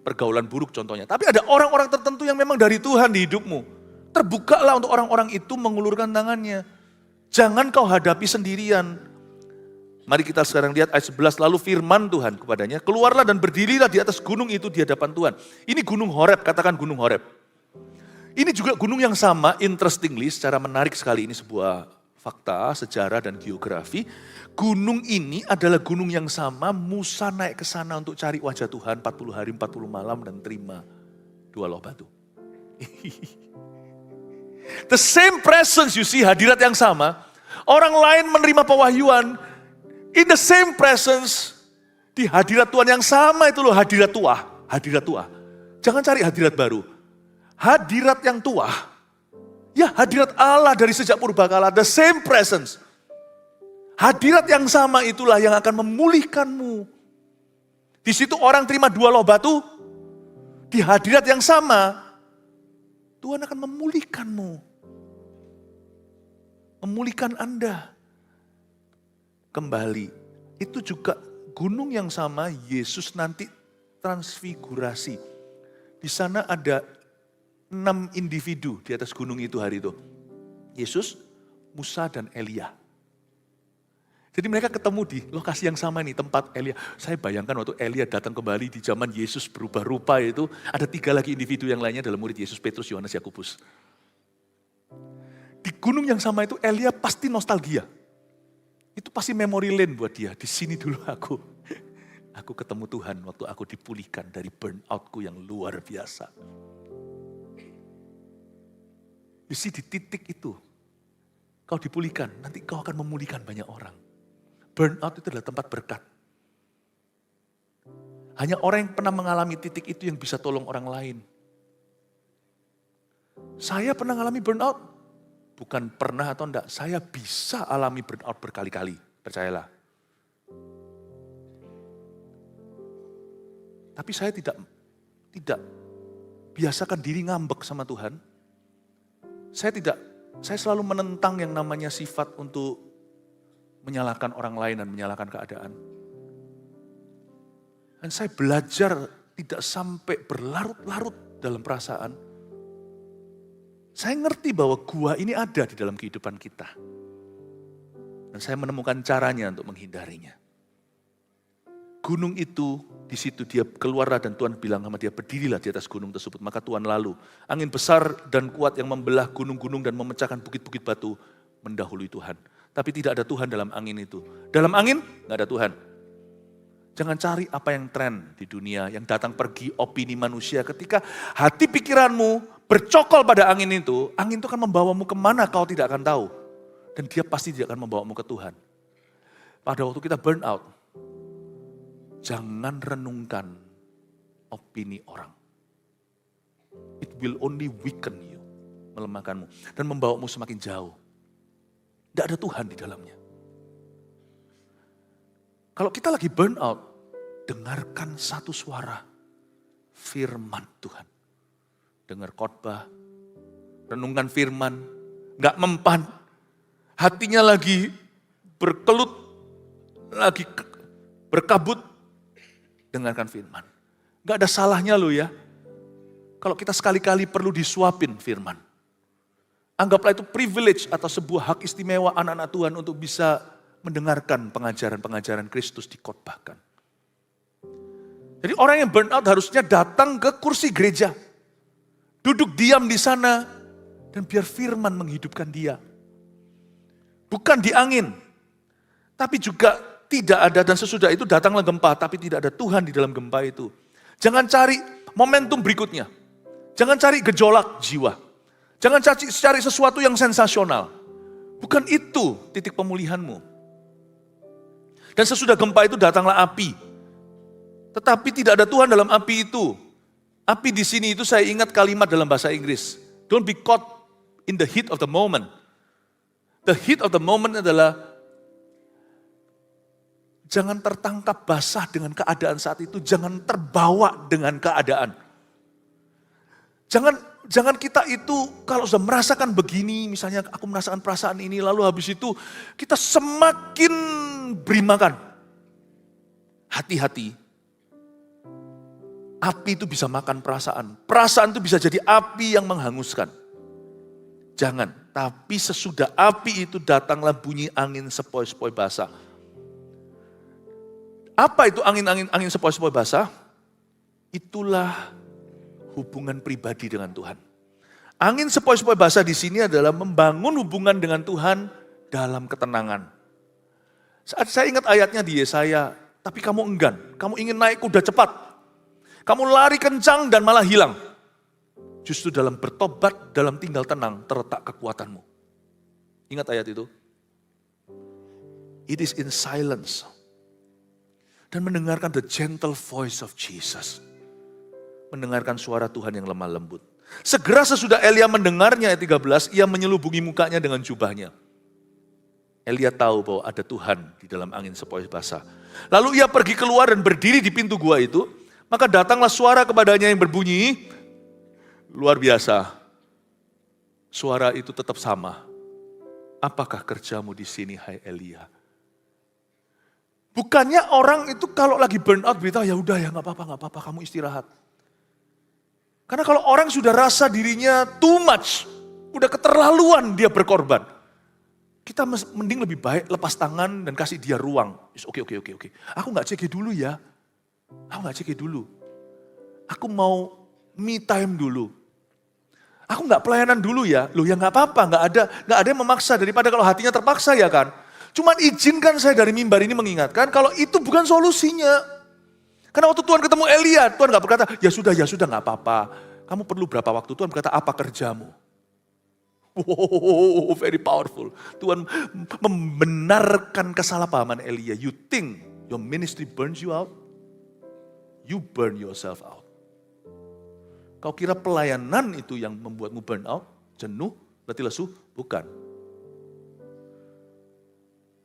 Pergaulan buruk contohnya. Tapi ada orang-orang tertentu yang memang dari Tuhan di hidupmu. Terbukalah untuk orang-orang itu mengulurkan tangannya. Jangan kau hadapi sendirian. Mari kita sekarang lihat ayat 11. Lalu firman Tuhan kepadanya, keluarlah dan berdirilah di atas gunung itu di hadapan Tuhan. Ini gunung Horeb, katakan gunung Horeb. Ini juga gunung yang sama, interestingly, secara menarik sekali ini sebuah fakta, sejarah dan geografi. Gunung ini adalah gunung yang sama, Musa naik ke sana untuk cari wajah Tuhan 40 hari 40 malam dan terima 2 loh batu. The same presence you see, hadirat yang sama. Orang lain menerima pewahyuan. In the same presence. Di hadirat Tuhan yang sama itu loh, hadirat tua. Hadirat tua. Jangan cari hadirat baru. Hadirat yang tua. Ya hadirat Allah dari sejak purbakala. The same presence. Hadirat yang sama itulah yang akan memulihkanmu. Di situ orang terima 2 loh batu. Di hadirat yang sama. Tuhan akan memulihkanmu. Memulihkan Anda. Kembali. Itu juga gunung yang sama Yesus nanti transfigurasi. Di sana ada 6 individu di atas gunung itu hari itu. Yesus, Musa dan Elia. Jadi mereka ketemu di lokasi yang sama nih, tempat Elia. Saya bayangkan waktu Elia datang kembali di zaman Yesus berubah rupa itu, ada 3 lagi individu yang lainnya dalam murid Yesus, Petrus, Yohanes, Yakobus. Di gunung yang sama itu Elia pasti nostalgia. Itu pasti memory lane buat dia. Di sini dulu aku ketemu Tuhan waktu aku dipulihkan dari burnoutku yang luar biasa. You see, di titik itu, kau dipulihkan, nanti kau akan memulihkan banyak orang. Burnout itu adalah tempat berkat. Hanya orang yang pernah mengalami titik itu yang bisa tolong orang lain. Saya pernah mengalami burnout. Bukan pernah atau enggak, saya bisa alami burnout berkali-kali. Percayalah. Tapi saya tidak biasakan diri ngambek sama Tuhan. Saya selalu menentang yang namanya sifat untuk menyalahkan orang lain dan menyalahkan keadaan. Dan saya belajar tidak sampai berlarut-larut dalam perasaan. Saya ngerti bahwa gua ini ada di dalam kehidupan kita. Dan saya menemukan caranya untuk menghindarinya. Gunung itu, di situ dia keluarlah dan Tuhan bilang sama dia, berdirilah di atas gunung tersebut. Maka Tuhan lalu, angin besar dan kuat yang membelah gunung-gunung dan memecahkan bukit-bukit batu, mendahului Tuhan. Tapi tidak ada Tuhan dalam angin itu. Dalam angin nggak ada Tuhan. Jangan cari apa yang tren di dunia, yang datang pergi opini manusia. Ketika hati pikiranmu bercokol pada angin itu akan membawamu kemana kau tidak akan tahu. Dan dia pasti tidak akan membawamu ke Tuhan. Pada waktu kita burn out, jangan renungkan opini orang. It will only weaken you, melemahkanmu, dan membawamu semakin jauh. Tidak ada Tuhan di dalamnya. Kalau kita lagi burn out, dengarkan satu suara, firman Tuhan. Dengar khotbah, renungkan firman, gak mempan, hatinya lagi berkelut, lagi berkabut, dengarkan firman. Gak ada salahnya loh ya, kalau kita sekali-kali perlu disuapin firman. Anggaplah itu privilege atau sebuah hak istimewa anak-anak Tuhan untuk bisa mendengarkan pengajaran-pengajaran Kristus dikhotbahkan. Jadi orang yang burn out harusnya datang ke kursi gereja. Duduk diam di sana dan biar firman menghidupkan dia. Bukan di angin. Tapi juga tidak ada dan sesudah itu datanglah gempa tapi tidak ada Tuhan di dalam gempa itu. Jangan cari momentum berikutnya. Jangan cari gejolak jiwa. Jangan cari sesuatu yang sensasional. Bukan itu titik pemulihanmu. Dan sesudah gempa itu datanglah api. Tetapi tidak ada Tuhan dalam api itu. Api di sini itu saya ingat kalimat dalam bahasa Inggris. Don't be caught in the heat of the moment. The heat of the moment adalah jangan tertangkap basah dengan keadaan saat itu. Jangan terbawa dengan keadaan. Jangan kita itu kalau sudah merasakan begini, misalnya aku merasakan perasaan ini, lalu habis itu kita semakin berimakan. Hati-hati. Api itu bisa makan perasaan. Perasaan itu bisa jadi api yang menghanguskan. Jangan. Tapi sesudah api itu datanglah bunyi angin sepoi-sepoi basah. Apa itu angin sepoi-sepoi basah? Itulah hubungan pribadi dengan Tuhan. Angin sepoi-sepoi basah di sini adalah membangun hubungan dengan Tuhan dalam ketenangan. Saat saya ingat ayatnya di Yesaya, tapi kamu enggan, kamu ingin naik kuda cepat. Kamu lari kencang dan malah hilang. Justru dalam bertobat, dalam tinggal tenang, terletak kekuatanmu. Ingat ayat itu? It is in silence. Dan mendengarkan the gentle voice of Jesus. Mendengarkan suara Tuhan yang lemah lembut. Segera sesudah Elia mendengarnya ayat 13, ia menyelubungi mukanya dengan jubahnya. Elia tahu bahwa ada Tuhan di dalam angin sepoi basah. Lalu ia pergi keluar dan berdiri di pintu gua itu. Maka datanglah suara kepadanya yang berbunyi, luar biasa. Suara itu tetap sama. Apakah kerjamu di sini, hai Elia? Bukannya orang itu kalau lagi burn out beritahu, ya udah ya nggak apa-apa, kamu istirahat. Karena kalau orang sudah rasa dirinya too much, udah keterlaluan dia berkorban. Kita mending lebih baik lepas tangan dan kasih dia ruang. Oke. Aku gak cek dulu ya. Aku mau me time dulu. Aku gak pelayanan dulu ya. Loh ya gak apa-apa, gak ada yang memaksa daripada kalau hatinya terpaksa ya kan. Cuman izinkan saya dari mimbar ini mengingatkan kalau itu bukan solusinya. Karena waktu Tuhan ketemu Elia, Tuhan gak berkata, ya sudah gak apa-apa. Kamu perlu berapa waktu? Tuhan berkata, apa kerjamu? Wow, very powerful. Tuhan membenarkan kesalahpahaman Elia. You think your ministry burns you out? You burn yourself out. Kau kira pelayanan itu yang membuatmu burn out? Jenuh? Berarti lesu? Bukan.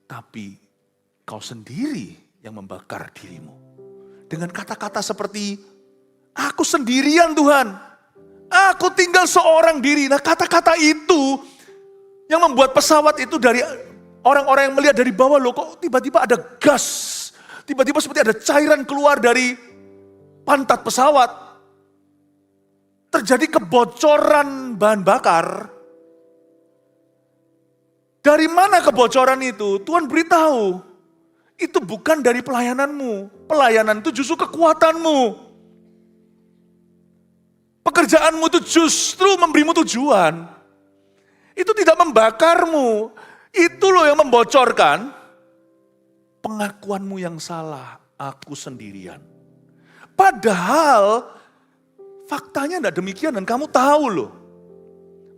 Tapi kau sendiri yang membakar dirimu. Dengan kata-kata seperti, aku sendirian Tuhan. Aku tinggal seorang diri. Nah kata-kata itu yang membuat pesawat itu dari orang-orang yang melihat dari bawah, loh kok tiba-tiba ada gas. Tiba-tiba seperti ada cairan keluar dari pantat pesawat. Terjadi kebocoran bahan bakar. Dari mana kebocoran itu? Tuhan beritahu. Itu bukan dari pelayananmu. Pelayanan itu justru kekuatanmu. Pekerjaanmu itu justru memberimu tujuan. Itu tidak membakarmu. Itu loh yang membocorkan pengakuanmu yang salah, aku sendirian. Padahal faktanya tidak demikian dan kamu tahu loh.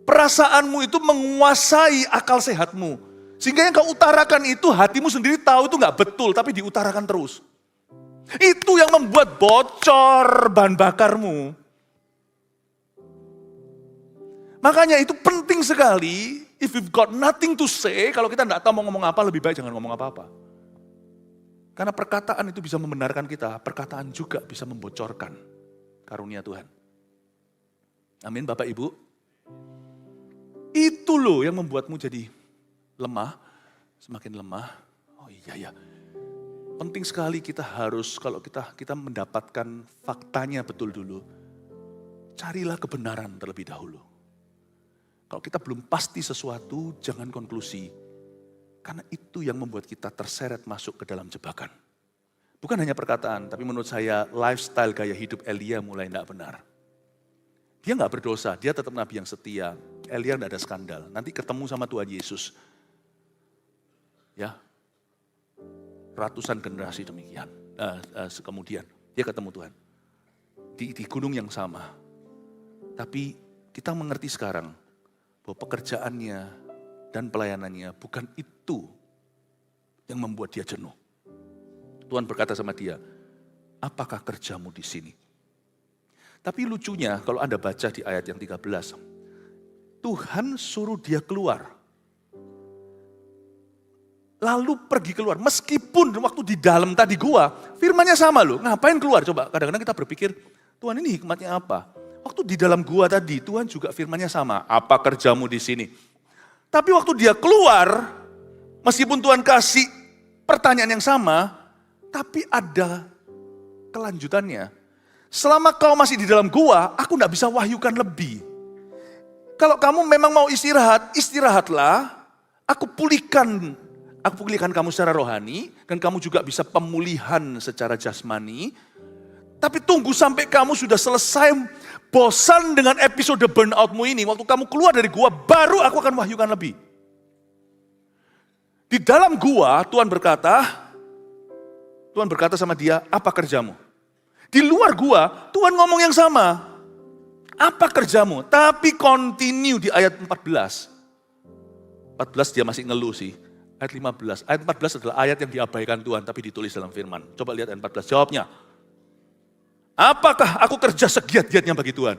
Perasaanmu itu menguasai akal sehatmu. Sehingga yang kau utarakan itu hatimu sendiri tahu itu nggak betul tapi diutarakan terus. Itu yang membuat bocor bahan bakarmu. Makanya itu penting sekali, if you've got nothing to say, kalau kita tidak tahu mau ngomong apa, lebih baik jangan ngomong apa-apa. Karena perkataan itu bisa membenarkan kita, perkataan juga bisa membocorkan karunia Tuhan. Amin Bapak Ibu. Itu loh yang membuatmu jadi lemah, semakin lemah. Oh iya ya. Penting sekali kita harus, kalau kita mendapatkan faktanya betul dulu, carilah kebenaran terlebih dahulu. Kalau kita belum pasti sesuatu, jangan konklusi. Karena itu yang membuat kita terseret masuk ke dalam jebakan. Bukan hanya perkataan, tapi menurut saya lifestyle gaya hidup Elia mulai tidak benar. Dia nggak berdosa, dia tetap nabi yang setia. Elia tidak ada skandal. Nanti ketemu sama Tuhan Yesus. Ya, ratusan generasi demikian. Kemudian dia ketemu Tuhan. Di gunung yang sama. Tapi kita mengerti sekarang bahwa pekerjaannya dan pelayanannya bukan itu yang membuat dia jenuh. Tuhan berkata sama dia, apakah kerjamu di sini? Tapi lucunya kalau Anda baca di ayat yang 13, Tuhan suruh dia keluar. Lalu pergi keluar, meskipun waktu di dalam tadi gua, firmannya sama loh, ngapain keluar? Coba kadang-kadang kita berpikir, Tuhan ini hikmatnya apa? Waktu di dalam gua tadi, Tuhan juga firmannya sama, apa kerjamu di sini? Tapi waktu dia keluar, meskipun Tuhan kasih pertanyaan yang sama, tapi ada kelanjutannya. Selama kau masih di dalam gua, aku gak bisa wahyukan lebih. Kalau kamu memang mau istirahat, istirahatlah, aku pulihkan kamu secara rohani, dan kamu juga bisa pemulihan secara jasmani. Tapi tunggu sampai kamu sudah selesai bosan dengan episode burnoutmu ini. Waktu kamu keluar dari gua, baru aku akan wahyukan lebih. Di dalam gua, Tuhan berkata sama dia, apa kerjamu? Di luar gua, Tuhan ngomong yang sama. Apa kerjamu? Tapi continue di ayat 14. 14 dia masih ngeluh sih. Ayat 15. Ayat 14 adalah ayat yang diabaikan Tuhan tapi ditulis dalam firman. Coba lihat ayat 14. Jawabnya. Apakah aku kerja segiat-giatnya bagi Tuhan?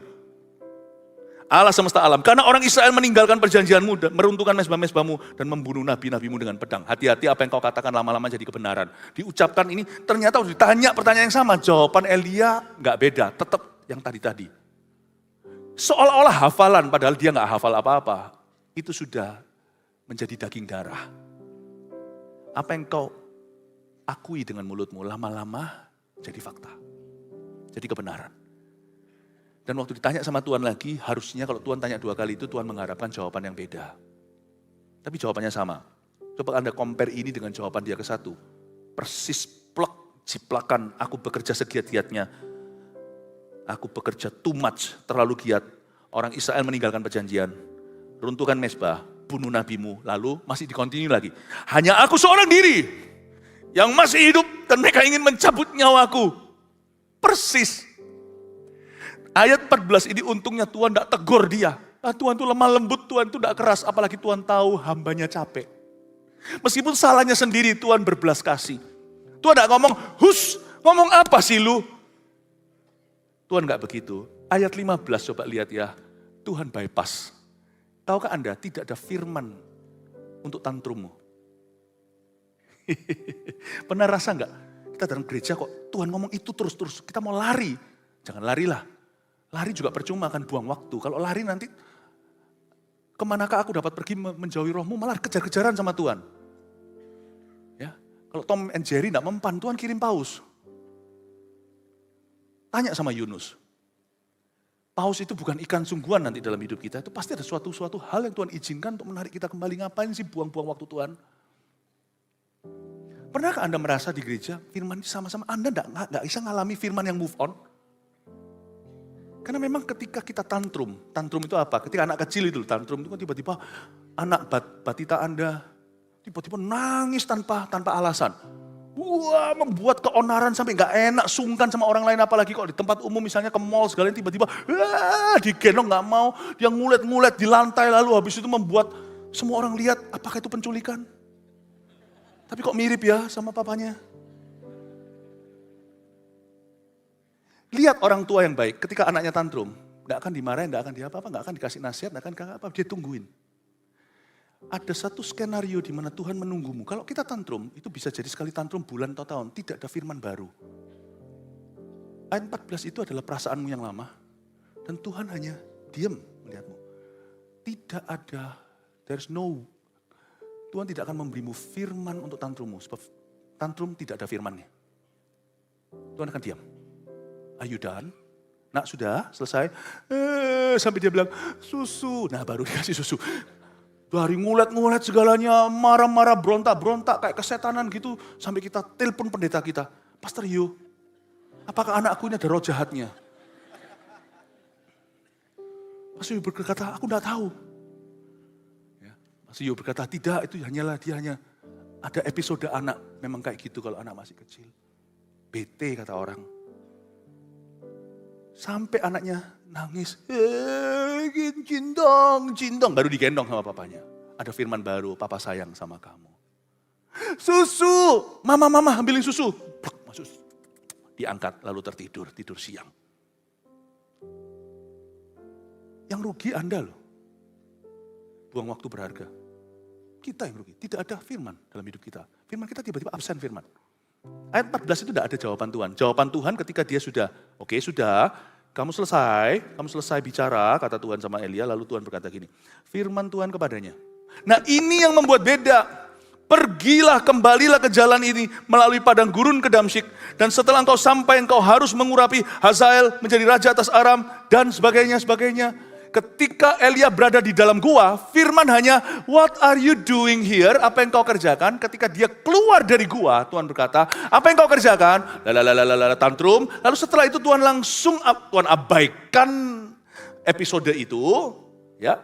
Allah semesta alam. Karena orang Israel meninggalkan perjanjianmu, meruntuhkan mezbah-mezbahmu dan membunuh nabi-nabimu dengan pedang. Hati-hati apa yang kau katakan lama-lama jadi kebenaran. Diucapkan ini ternyata ditanya pertanyaan yang sama. Jawaban Elia nggak beda. Tetap yang tadi-tadi. Seolah-olah hafalan padahal dia nggak hafal apa-apa. Itu sudah menjadi daging darah. Apa yang kau akui dengan mulutmu lama-lama jadi fakta. Jadi kebenaran. Dan waktu ditanya sama Tuhan lagi, harusnya kalau Tuhan tanya 2 kali itu Tuhan mengharapkan jawaban yang beda. Tapi jawabannya sama. Coba Anda compare ini dengan jawaban dia ke-1. Persis plek, ciplakan, aku bekerja segiat-giatnya. Aku bekerja too much, terlalu giat. Orang Israel meninggalkan perjanjian. Runtuhkan mezbah, bunuh nabimu, lalu masih dikontinu lagi. Hanya aku seorang diri yang masih hidup dan mereka ingin mencabut nyawaku. Persis. Ayat 14 ini untungnya Tuhan tidak tegur dia. Tuhan itu lemah lembut, Tuhan itu tidak keras. Apalagi Tuhan tahu hambanya capek. Meskipun salahnya sendiri Tuhan berbelas kasih. Tuhan tidak ngomong, ngomong apa sih lu? Tuhan tidak begitu. Ayat 15 coba lihat ya. Tuhan bypass. Tahukah Anda tidak ada firman untuk tantrummu? Pernah rasa enggak? Kita dalam gereja kok Tuhan ngomong itu terus-terus. Kita mau lari. Jangan larilah. Lari juga percuma akan buang waktu. Kalau lari nanti kemanakah aku dapat pergi menjauhi rohmu, malah kejar-kejaran sama Tuhan. Ya, kalau Tom and Jerry tidak mempan, Tuhan kirim paus. Tanya sama Yunus. Paus itu bukan ikan sungguhan nanti dalam hidup kita. Itu pasti ada suatu hal yang Tuhan izinkan untuk menarik kita kembali. Ngapain sih buang-buang waktu Tuhan? Pernahkah Anda merasa di gereja firman sama-sama Anda nggak bisa ngalami firman yang move on? Karena memang ketika kita tantrum itu apa? Ketika anak kecil itu tantrum itu kan tiba-tiba anak batita Anda Tiba-tiba nangis tanpa alasan. Wah, membuat keonaran sampai nggak enak, sungkan sama orang lain, apalagi kok di tempat umum misalnya ke mall segala tiba-tiba digendong nggak mau, dia ngulet-ngulet di lantai lalu habis itu membuat semua orang lihat apakah itu penculikan. Tapi kok mirip ya sama papanya. Lihat orang tua yang baik, ketika anaknya tantrum, nggak akan dimarahin, nggak akan diapa-apa, nggak akan dikasih nasihat, nggak akan apa, dia tungguin. Ada satu skenario di mana Tuhan menunggumu. Kalau kita tantrum, itu bisa jadi sekali tantrum bulan atau tahun. Tidak ada firman baru. Ayat 14 itu adalah perasaanmu yang lama. Dan Tuhan hanya diam melihatmu. Tidak ada, Tuhan tidak akan memberimu firman untuk tantrummu. Sebab tantrum tidak ada firmannya. Tuhan akan diam. Are you done? Nak sudah selesai? Sampai dia bilang, susu. Nah baru dikasih susu. Dari ngulet-ngulet segalanya, marah-marah, berontak-berontak, kayak kesetanan gitu. Sampai kita telepon pendeta kita. Pastor Yo, apakah anakku ini ada roh jahatnya? Pastor Yo berkata, aku enggak tahu. Ya, Pastor Yo berkata, tidak, itu dia hanya ada episode anak. Memang kayak gitu kalau anak masih kecil. Bete kata orang. Sampai anaknya nangis, cindong, baru digendong sama papanya. Ada firman baru, papa sayang sama kamu. Susu, mama ambilin susu. Masuk, diangkat lalu tidur siang. Yang rugi Anda loh, buang waktu berharga. Kita yang rugi, tidak ada firman dalam hidup kita. Firman kita tiba-tiba absen firman. Ayat 14 itu tidak ada jawaban Tuhan. Jawaban Tuhan ketika dia sudah, kamu selesai bicara, kata Tuhan sama Elia, lalu Tuhan berkata gini, firman Tuhan kepadanya. Nah ini yang membuat beda. Pergilah, kembalilah ke jalan ini melalui padang gurun ke Damsyik. Dan setelah engkau sampai, engkau harus mengurapi Hazael menjadi raja atas Aram dan sebagainya. Ketika Elia berada di dalam gua, firman hanya, what are you doing here? Apa yang kau kerjakan? Ketika dia keluar dari gua, Tuhan berkata, apa yang kau kerjakan? Tantrum. Lalu setelah itu Tuhan Tuhan abaikan episode itu, ya.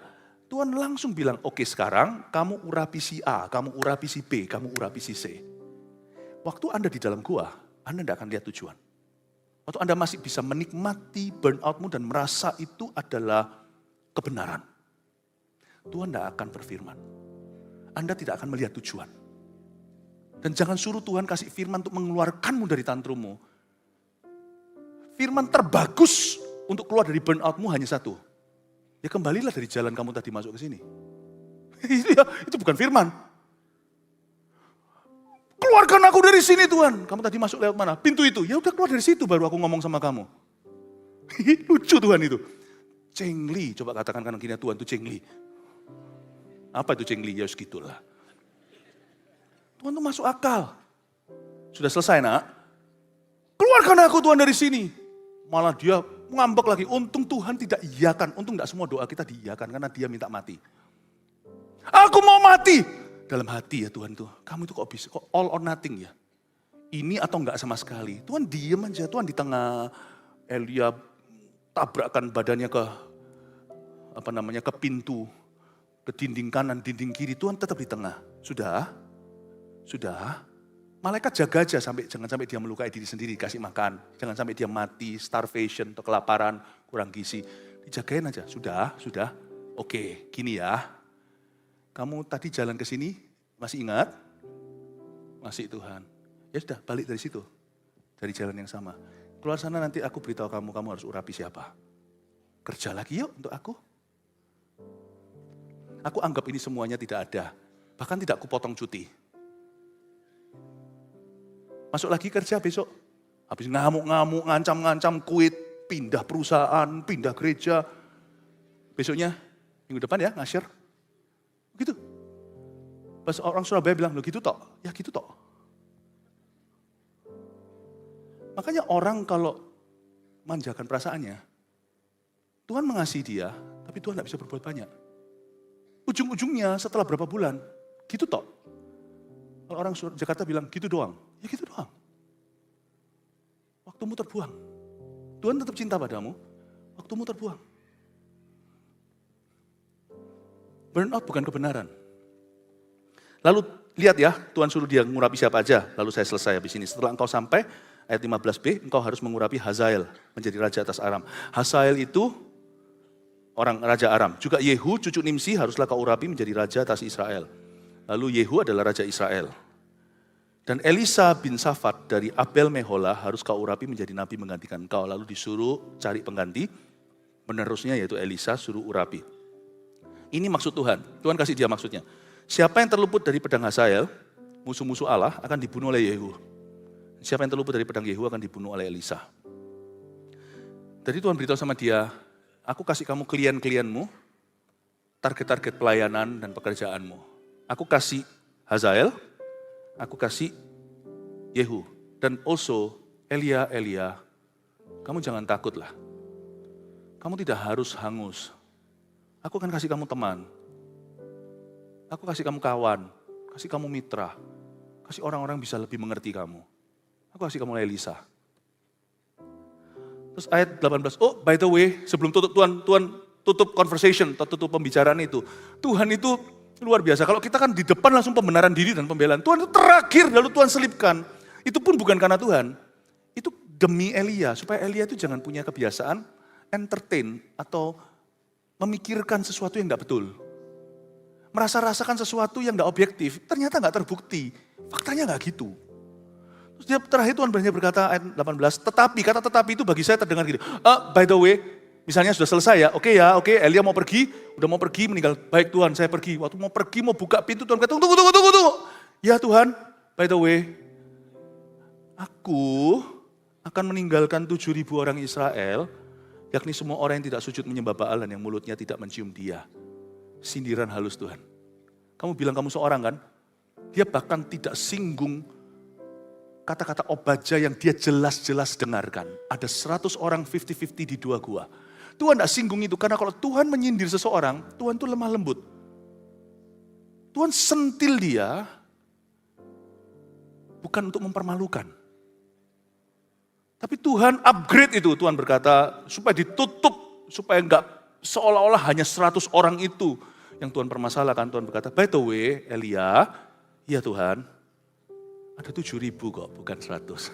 Tuhan langsung bilang, oke sekarang kamu urapi si A, kamu urapi si B, kamu urapi si C. Waktu Anda di dalam gua, Anda tidak akan lihat tujuan. Waktu Anda masih bisa menikmati burnoutmu dan merasa itu adalah kebenaran. Tuhan tidak akan berfirman. Anda tidak akan melihat tujuan. Dan jangan suruh Tuhan kasih firman untuk mengeluarkanmu dari tantrummu. Firman terbagus untuk keluar dari burnoutmu hanya satu. Ya kembalilah dari jalan kamu tadi masuk ke sini. Itu bukan firman. Keluarkan aku dari sini Tuhan. Kamu tadi masuk lewat mana? Pintu itu. Ya udah keluar dari situ baru aku ngomong sama kamu. Lucu Tuhan itu. Cengli, coba katakan kanan kiri Tuhan itu cengli. Apa itu cengli? Ya segitulah. Tuhan itu masuk akal. Sudah selesai nak? Keluarkan aku Tuhan dari sini. Malah dia ngambek lagi. Untung Tuhan tidak iyakan. Untung tidak semua doa kita diiyakan karena dia minta mati. Aku mau mati. Dalam hati ya Tuhan tuh. Kamu itu kok bisa, kok all or nothing ya. Ini atau enggak sama sekali. Tuhan diem aja, Tuhan di tengah. Elia tabrakkan badannya ke pintu, ke dinding kanan, dinding kiri. Tuhan tetap di tengah. Sudah. Malaikat jaga aja jangan sampai dia melukai diri sendiri, kasih makan. Jangan sampai dia mati, starvation atau kelaparan, kurang gizi. Dijagain aja. Sudah. Oke, gini ya. Kamu tadi jalan ke sini, masih ingat? Masih Tuhan. Ya sudah, balik dari situ. Dari jalan yang sama. Keluar sana nanti aku beritahu kamu harus urapi siapa. Kerja lagi yuk untuk aku. Aku anggap ini semuanya tidak ada. Bahkan tidak aku potong cuti. Masuk lagi kerja besok. Habis ngamuk-ngamuk, ngancam-ngancam, quit, pindah perusahaan, pindah gereja. Besoknya, minggu depan ya, ngasir. Begitu. Pas orang Surabaya bilang, lo gitu tok? Ya gitu tok. Makanya orang kalau manjakan perasaannya, Tuhan mengasihi dia, tapi Tuhan tidak bisa berbuat banyak. Ujung-ujungnya setelah berapa bulan, gitu tok. Kalau orang Jakarta bilang, gitu doang. Ya gitu doang. Waktumu terbuang. Tuhan tetap cinta padamu, waktumu terbuang. Burnout bukan kebenaran. Lalu lihat ya, Tuhan suruh dia mengurapi siapa aja. Lalu saya selesai habis ini. Setelah engkau sampai ayat 15b, engkau harus mengurapi Hazael menjadi raja atas Aram. Hazael itu orang raja Aram. Juga Yehu, cucu Nimsi haruslah kau urapi menjadi raja atas Israel. Lalu Yehu adalah raja Israel. Dan Elisa bin Safat dari Abel Mehola harus kau urapi menjadi nabi menggantikan engkau. Lalu disuruh cari pengganti, penerusnya yaitu Elisa suruh urapi. Ini maksud Tuhan, Tuhan kasih dia maksudnya. Siapa yang terluput dari pedang Hazael, musuh-musuh Allah akan dibunuh oleh Yehu. Siapa yang terluput dari pedang Yehu akan dibunuh oleh Elisa. Jadi Tuhan beritahu sama dia, aku kasih kamu klien-klienmu, target-target pelayanan dan pekerjaanmu. Aku kasih Hazael, aku kasih Yehu. Dan also Elia, kamu jangan takutlah. Kamu tidak harus hangus. Aku akan kasih kamu teman. Aku kasih kamu kawan, kasih kamu mitra, kasih orang-orang bisa lebih mengerti kamu. Aku kasih kamu Elisa. Terus ayat 18, oh by the way, sebelum tutup Tuhan tutup conversation, tutup pembicaraan itu. Tuhan itu luar biasa, kalau kita kan di depan langsung pembenaran diri dan pembelaan. Tuhan itu terakhir, lalu Tuhan selipkan. Itu pun bukan karena Tuhan, itu demi Elia, supaya Elia itu jangan punya kebiasaan entertain atau memikirkan sesuatu yang enggak betul. Merasa-rasakan sesuatu yang enggak objektif, ternyata enggak terbukti. Faktanya enggak gitu. Terus dia terakhir Tuhan banyak berkata ayat 18, kata tetapi itu bagi saya terdengar gini. By the way, misalnya sudah selesai ya, oke, Elia mau pergi, udah mau pergi meninggal. Baik Tuhan, saya pergi. Waktu mau pergi, mau buka pintu, Tuhan kata, tunggu. Ya Tuhan, by the way, aku akan meninggalkan 7.000 orang Israel, yakni semua orang yang tidak sujud menyembah Baal dan yang mulutnya tidak mencium dia. Sindiran halus Tuhan. Kamu bilang kamu seorang kan? Dia bahkan tidak singgung kata-kata Obadja yang dia jelas-jelas dengarkan. Ada 100 orang 50-50 di 2 gua. Tuhan tidak singgung itu karena kalau Tuhan menyindir seseorang, Tuhan itu lemah lembut. Tuhan sentil dia bukan untuk mempermalukan. Tapi Tuhan upgrade itu, Tuhan berkata supaya ditutup, supaya enggak seolah-olah hanya 100 orang itu yang Tuhan permasalahkan. Tuhan berkata, by the way Elia, ya Tuhan, ada 7.000 kok, bukan 100.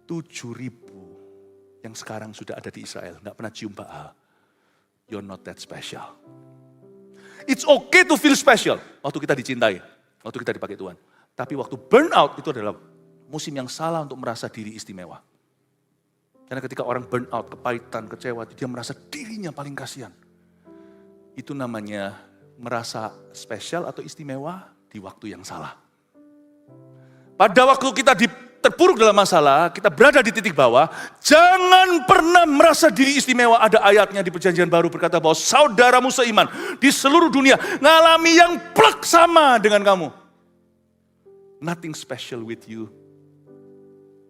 7.000 yang sekarang sudah ada di Israel, enggak pernah cium Baal. You're not that special. It's okay to feel special waktu kita dicintai, waktu kita dipakai Tuhan. Tapi waktu burnout itu adalah musim yang salah untuk merasa diri istimewa. Karena ketika orang burnout, kepahitan, kecewa, dia merasa dirinya paling kasihan. Itu namanya merasa spesial atau istimewa di waktu yang salah. Pada waktu kita terpuruk dalam masalah, kita berada di titik bawah, jangan pernah merasa diri istimewa. Ada ayatnya di Perjanjian Baru berkata bahwa saudaramu seiman di seluruh dunia ngalami yang plek sama dengan kamu. Nothing special with you,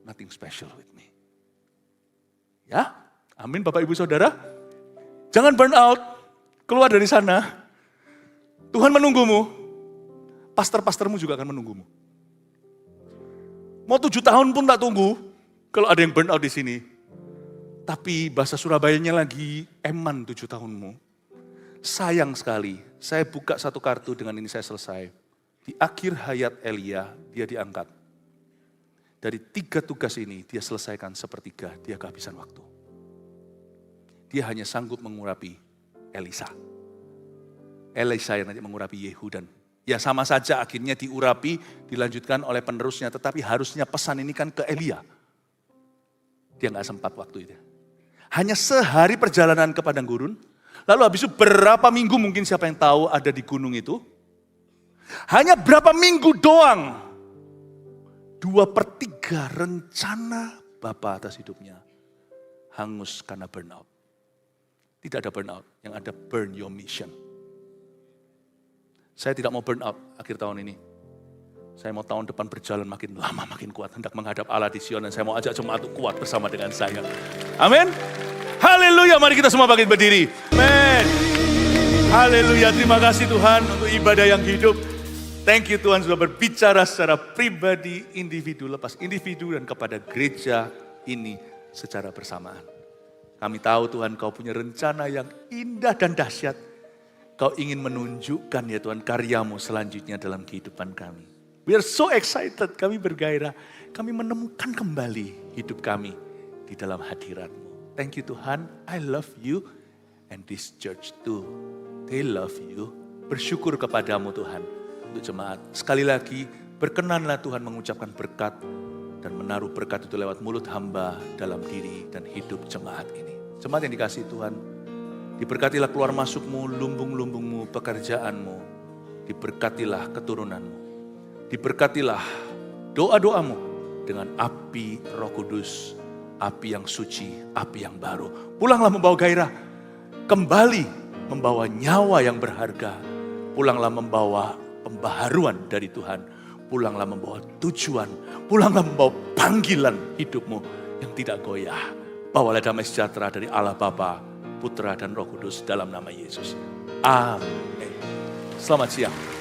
nothing special with me. Ya, amin Bapak Ibu Saudara. Jangan burn out, keluar dari sana. Tuhan menunggumu, pastor-pastormu juga akan menunggumu. Mau 7 tahun pun tak tunggu, kalau ada yang burn out di sini. Tapi bahasa Surabayanya lagi, eman 7 tahunmu. Sayang sekali, saya buka satu kartu dengan ini saya selesai. Di akhir hayat Elia, dia diangkat. Dari 3 tugas ini, dia selesaikan sepertiga, dia kehabisan waktu. Dia hanya sanggup mengurapi Elisa. Elisa yang nanti mengurapi Yehu dan ya sama saja akhirnya diurapi, dilanjutkan oleh penerusnya. Tetapi harusnya pesan ini kan ke Elia. Dia gak sempat waktu itu. Hanya sehari perjalanan ke padang gurun. Lalu habis itu berapa minggu mungkin siapa yang tahu ada di gunung itu. Hanya berapa minggu doang. 2/3 rencana Bapa atas hidupnya hangus karena burnout. Tidak ada burnout, yang ada burn your mission. Saya tidak mau burn out akhir tahun ini. Saya mau tahun depan berjalan makin lama, makin kuat. Hendak menghadap Allah di Sion dan saya mau ajak jemaat untuk kuat bersama dengan saya. Amin. Haleluya, mari kita semua bangkit berdiri. Amin. Haleluya, terima kasih Tuhan untuk ibadah yang hidup. Thank you Tuhan sudah berbicara secara pribadi, individu lepas individu dan kepada gereja ini secara bersamaan. Kami tahu Tuhan Kau punya rencana yang indah dan dahsyat. Kau ingin menunjukkan ya Tuhan karyamu selanjutnya dalam kehidupan kami. We are so excited, kami bergairah. Kami menemukan kembali hidup kami di dalam hadirat-Mu. Thank you Tuhan, I love you and this church too. They love you. Bersyukur kepadamu Tuhan untuk jemaat. Sekali lagi berkenanlah Tuhan mengucapkan berkat dan menaruh berkat itu lewat mulut hamba dalam diri dan hidup jemaat ini. Jemaat yang dikasihi Tuhan, diberkatilah keluar masukmu, lumbung-lumbungmu, pekerjaanmu. Diberkatilah keturunanmu. Diberkatilah doa-doamu dengan api Roh Kudus, api yang suci, api yang baru. Pulanglah membawa gairah, kembali membawa nyawa yang berharga. Pulanglah membawa pembaharuan dari Tuhan. Pulanglah membawa tujuan, pulanglah membawa panggilan hidupmu yang tidak goyah. Bawalah damai sejahtera dari Allah Bapa, Putra dan Roh Kudus dalam nama Yesus. Amin. Selamat siang.